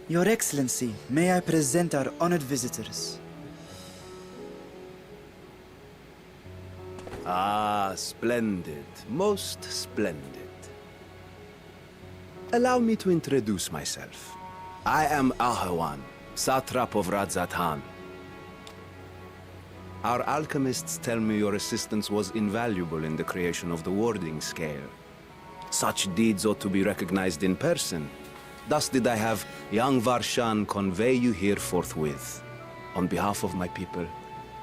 Your Excellency, may I present our honored visitors? Ah, splendid. Most splendid. Allow me to introduce myself. I am Ahawan, satrap of Radzatan. Our alchemists tell me your assistance was invaluable in the creation of the warding scale. Such deeds ought to be recognized in person. Thus did I have young Varshan convey you here forthwith. On behalf of my people,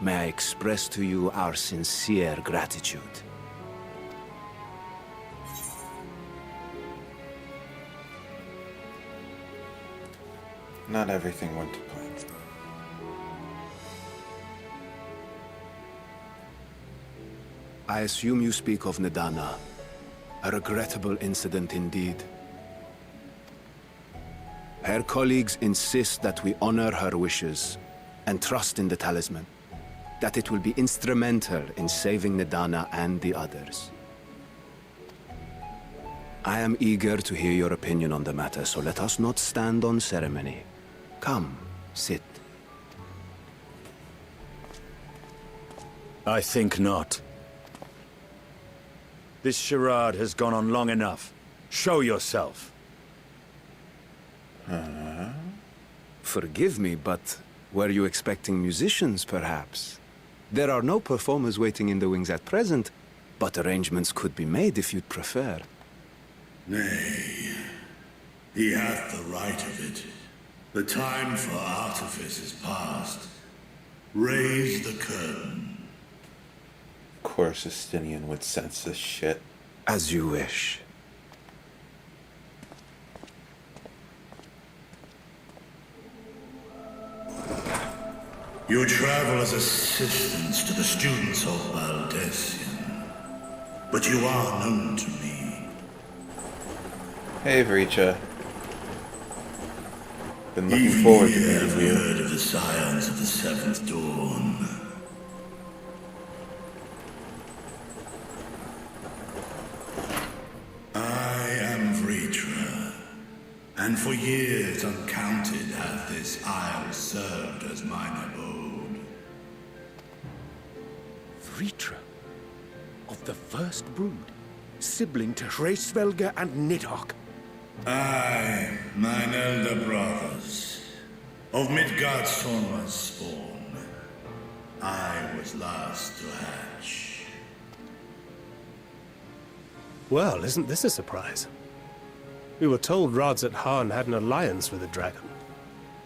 may I express to you our sincere gratitude. Not everything went to plan. I assume you speak of Nidana. A regrettable incident indeed. Her colleagues insist that we honor her wishes and trust in the talisman, that it will be instrumental in saving Nidana and the others. I am eager to hear your opinion on the matter, so let us not stand on ceremony. Come, sit. I think not. This charade has gone on long enough. Show yourself. Forgive me, but were you expecting musicians, perhaps? There are no performers waiting in the wings at present, but arrangements could be made if you'd prefer. Nay, he hath the right of it. The time for artifice is past. Raise the curtain. Of course Justinian would sense this shit. As you wish. You travel as assistants to the students of Baldessian, but you are known to me. Hey, Vricha. Been looking forward to meeting Have you. heard of the scions of the Seventh Dawn? I am Vritra, and for years uncounted hath this isle served as mine abode. Vritra, of the first brood, sibling to Hraesvelga and Nidhogg. Aye, mine elder brothers, of Midgard's Sorma's spawn. I was last to hatch. Well, isn't this a surprise? We were told Radzatan had an alliance with the dragon.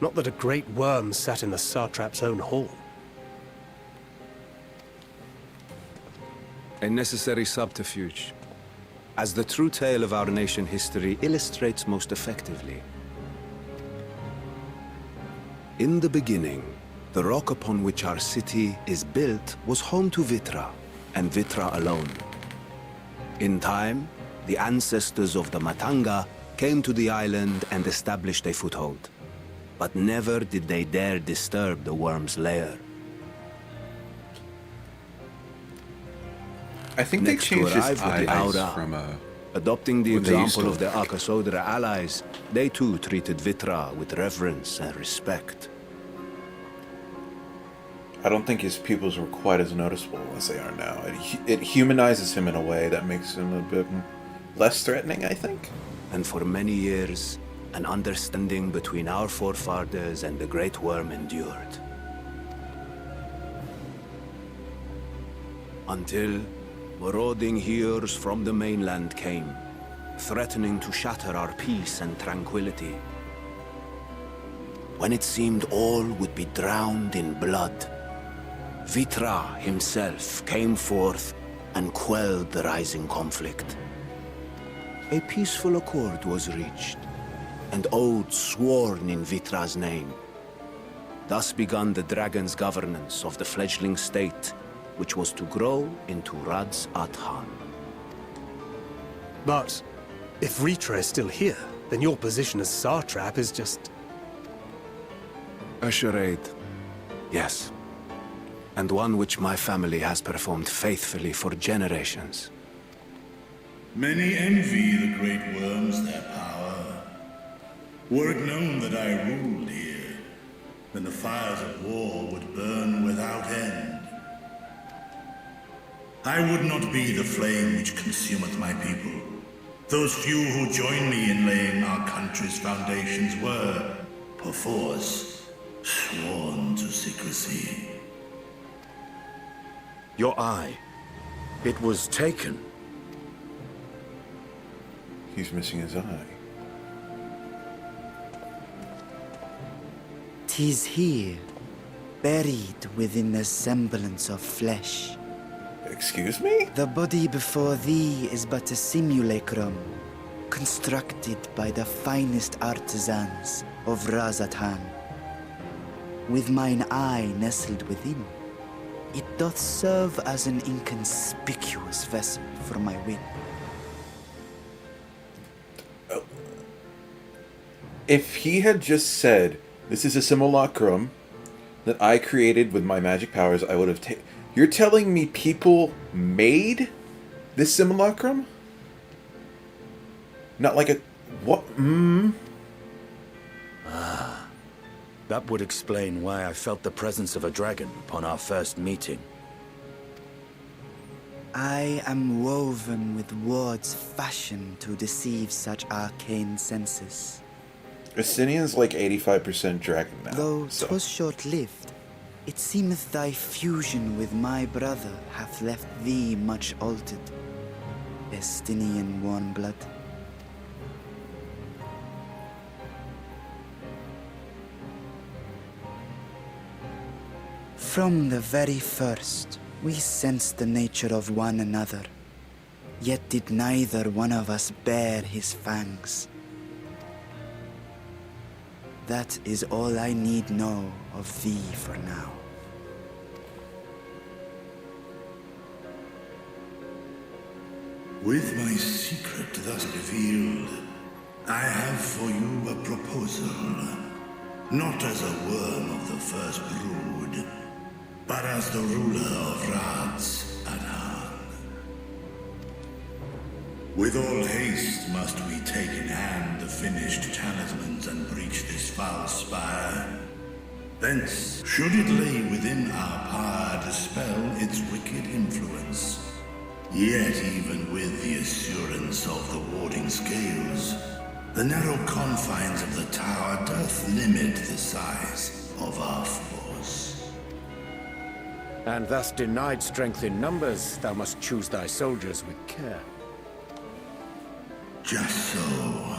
Not that a great worm sat in the satrap's own hall. A necessary subterfuge, as the true tale of our nation history illustrates most effectively. In the beginning, the rock upon which our city is built was home to Vitra, and Vitra alone. In time, the ancestors of the Matanga came to the island and established a foothold. But never did they dare disturb the worm's lair. I think Next they changed to his arrive with the eyes Aura. from Adopting the what they used example to of their look. Akasodra allies, they too treated Vitra with reverence and respect. I don't think his pupils were quite as noticeable as they are now. It humanizes him in a way that makes him a bit less threatening, I think. And for many years, an understanding between our forefathers and the Great Worm endured. Until marauding heroes from the mainland came, threatening to shatter our peace and tranquility. When it seemed all would be drowned in blood, Vitra himself came forth and quelled the rising conflict. a peaceful accord was reached, and oaths sworn in Vitra's name. Thus began the dragon's governance of the fledgling state, which was to grow into Radz Athan. But if Ritra is still here, then your position as Satrap is just... a charade. Yes. And one which my family has performed faithfully for generations. Many envy the great worms their power. Were it known that I ruled here, then the fires of war would burn without end. I would not be the flame which consumeth my people. Those few who join me in laying our country's foundations were, perforce, sworn to secrecy. Your eye. It was taken. He's missing his eye. 'Tis here, buried within the semblance of flesh. Excuse me? The body before thee is but a simulacrum, constructed by the finest artisans of Razatan. With mine eye nestled within, it doth serve as an inconspicuous vessel for my wit. If he had just said, this is a simulacrum that I created with my magic powers, I would have taken... You're telling me people made this simulacrum? Not like a... What? That would explain why I felt the presence of a dragon upon our first meeting. I am woven with words fashioned to deceive such arcane senses. Estinian's like 85% dragon now. Though so. 'twas short-lived, it seemeth thy fusion with my brother hath left thee much altered, Estinian warm blood. From the very first, we sensed the nature of one another, yet did neither one of us bare his fangs. That is all I need know of thee for now. With my secret thus revealed, I have for you a proposal. Not as a worm of the first brood, but as the ruler of Radz Athan. With all haste must we take in hand the finished talismans and breach this foul spire. Thence, should it lay within our power, dispel its wicked influence. Yet even with the assurance of the warding scales, the narrow confines of the tower doth limit the size of our force. And thus denied strength in numbers, thou must choose thy soldiers with care. Just so.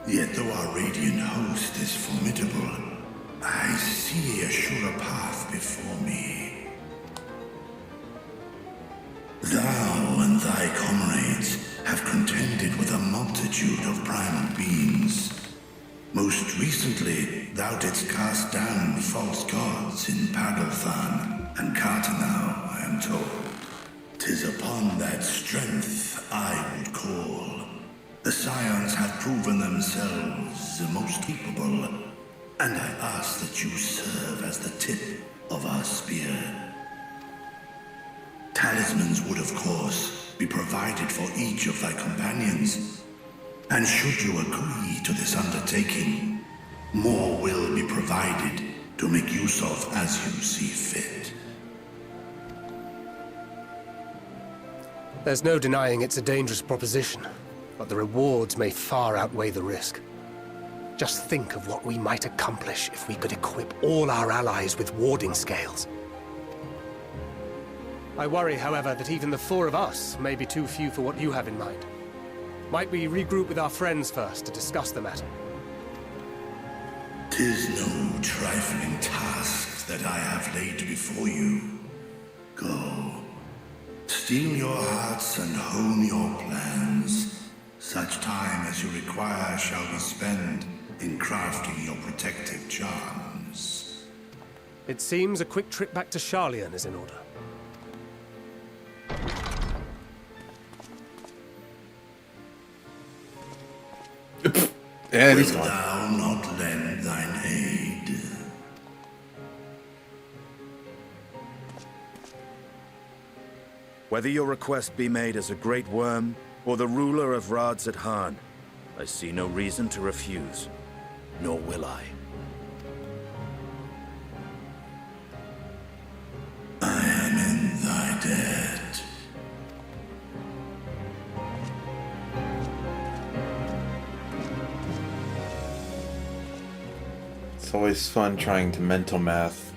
Yet though our radiant host is formidable, I see a surer path before me. Thou and thy comrades have contended with a multitude of primal beings. Most recently, thou didst cast down false gods in Pagalthan and Cartanau, I am told. 'Tis upon that strength I would call. The Scions have proven themselves the most capable, and I ask that you serve as the tip of our spear. Talismans would, of course, be provided for each of thy companions, and should you agree to this undertaking, more will be provided to make use of as you see fit. There's no denying it's a dangerous proposition, but the rewards may far outweigh the risk. Just think of what we might accomplish if we could equip all our allies with warding scales. I worry, however, that even the four of us may be too few for what you have in mind. Might we regroup with our friends first to discuss the matter? 'Tis no trifling task that I have laid before you. Go. Steel your hearts and hone your plans. Such time as you require shall be spent in crafting your protective charms. It seems a quick trip back to Hydaelyn is in order. And he's Wilt gone. thou not lend thine aid? Whether your request be made as a great worm or the ruler of Radzat, I see no reason to refuse, nor will I. I am in thy debt. It's always fun trying to mental math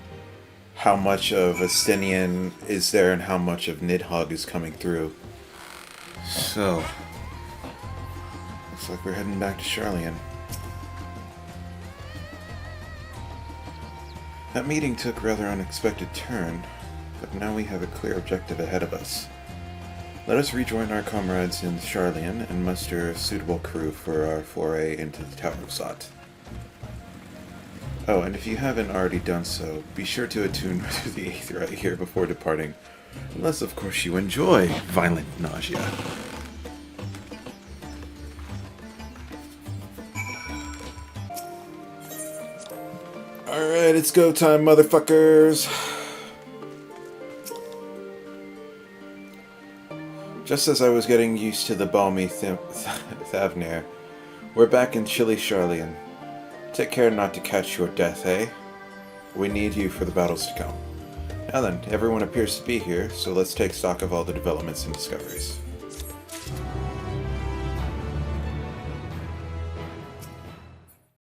how much of Estinian is there and how much of Nidhogg is coming through. So, looks like we're heading back to Hydaelyn. That meeting took a rather unexpected turn, but now we have a clear objective ahead of us. Let us rejoin our comrades in Hydaelyn and muster a suitable crew for our foray into the Tower of Zot. Oh, and if you haven't already done so, be sure to attune to the Aetheryte here before departing, unless of course you enjoy violent nausea. Alright, it's go time, motherfuckers! Just as I was getting used to the balmy Thavnair, we're back in chilly Hydaelyn. Take care not to catch your death, eh? We need you for the battles to come. Now then, everyone appears to be here, so let's take stock of all the developments and discoveries.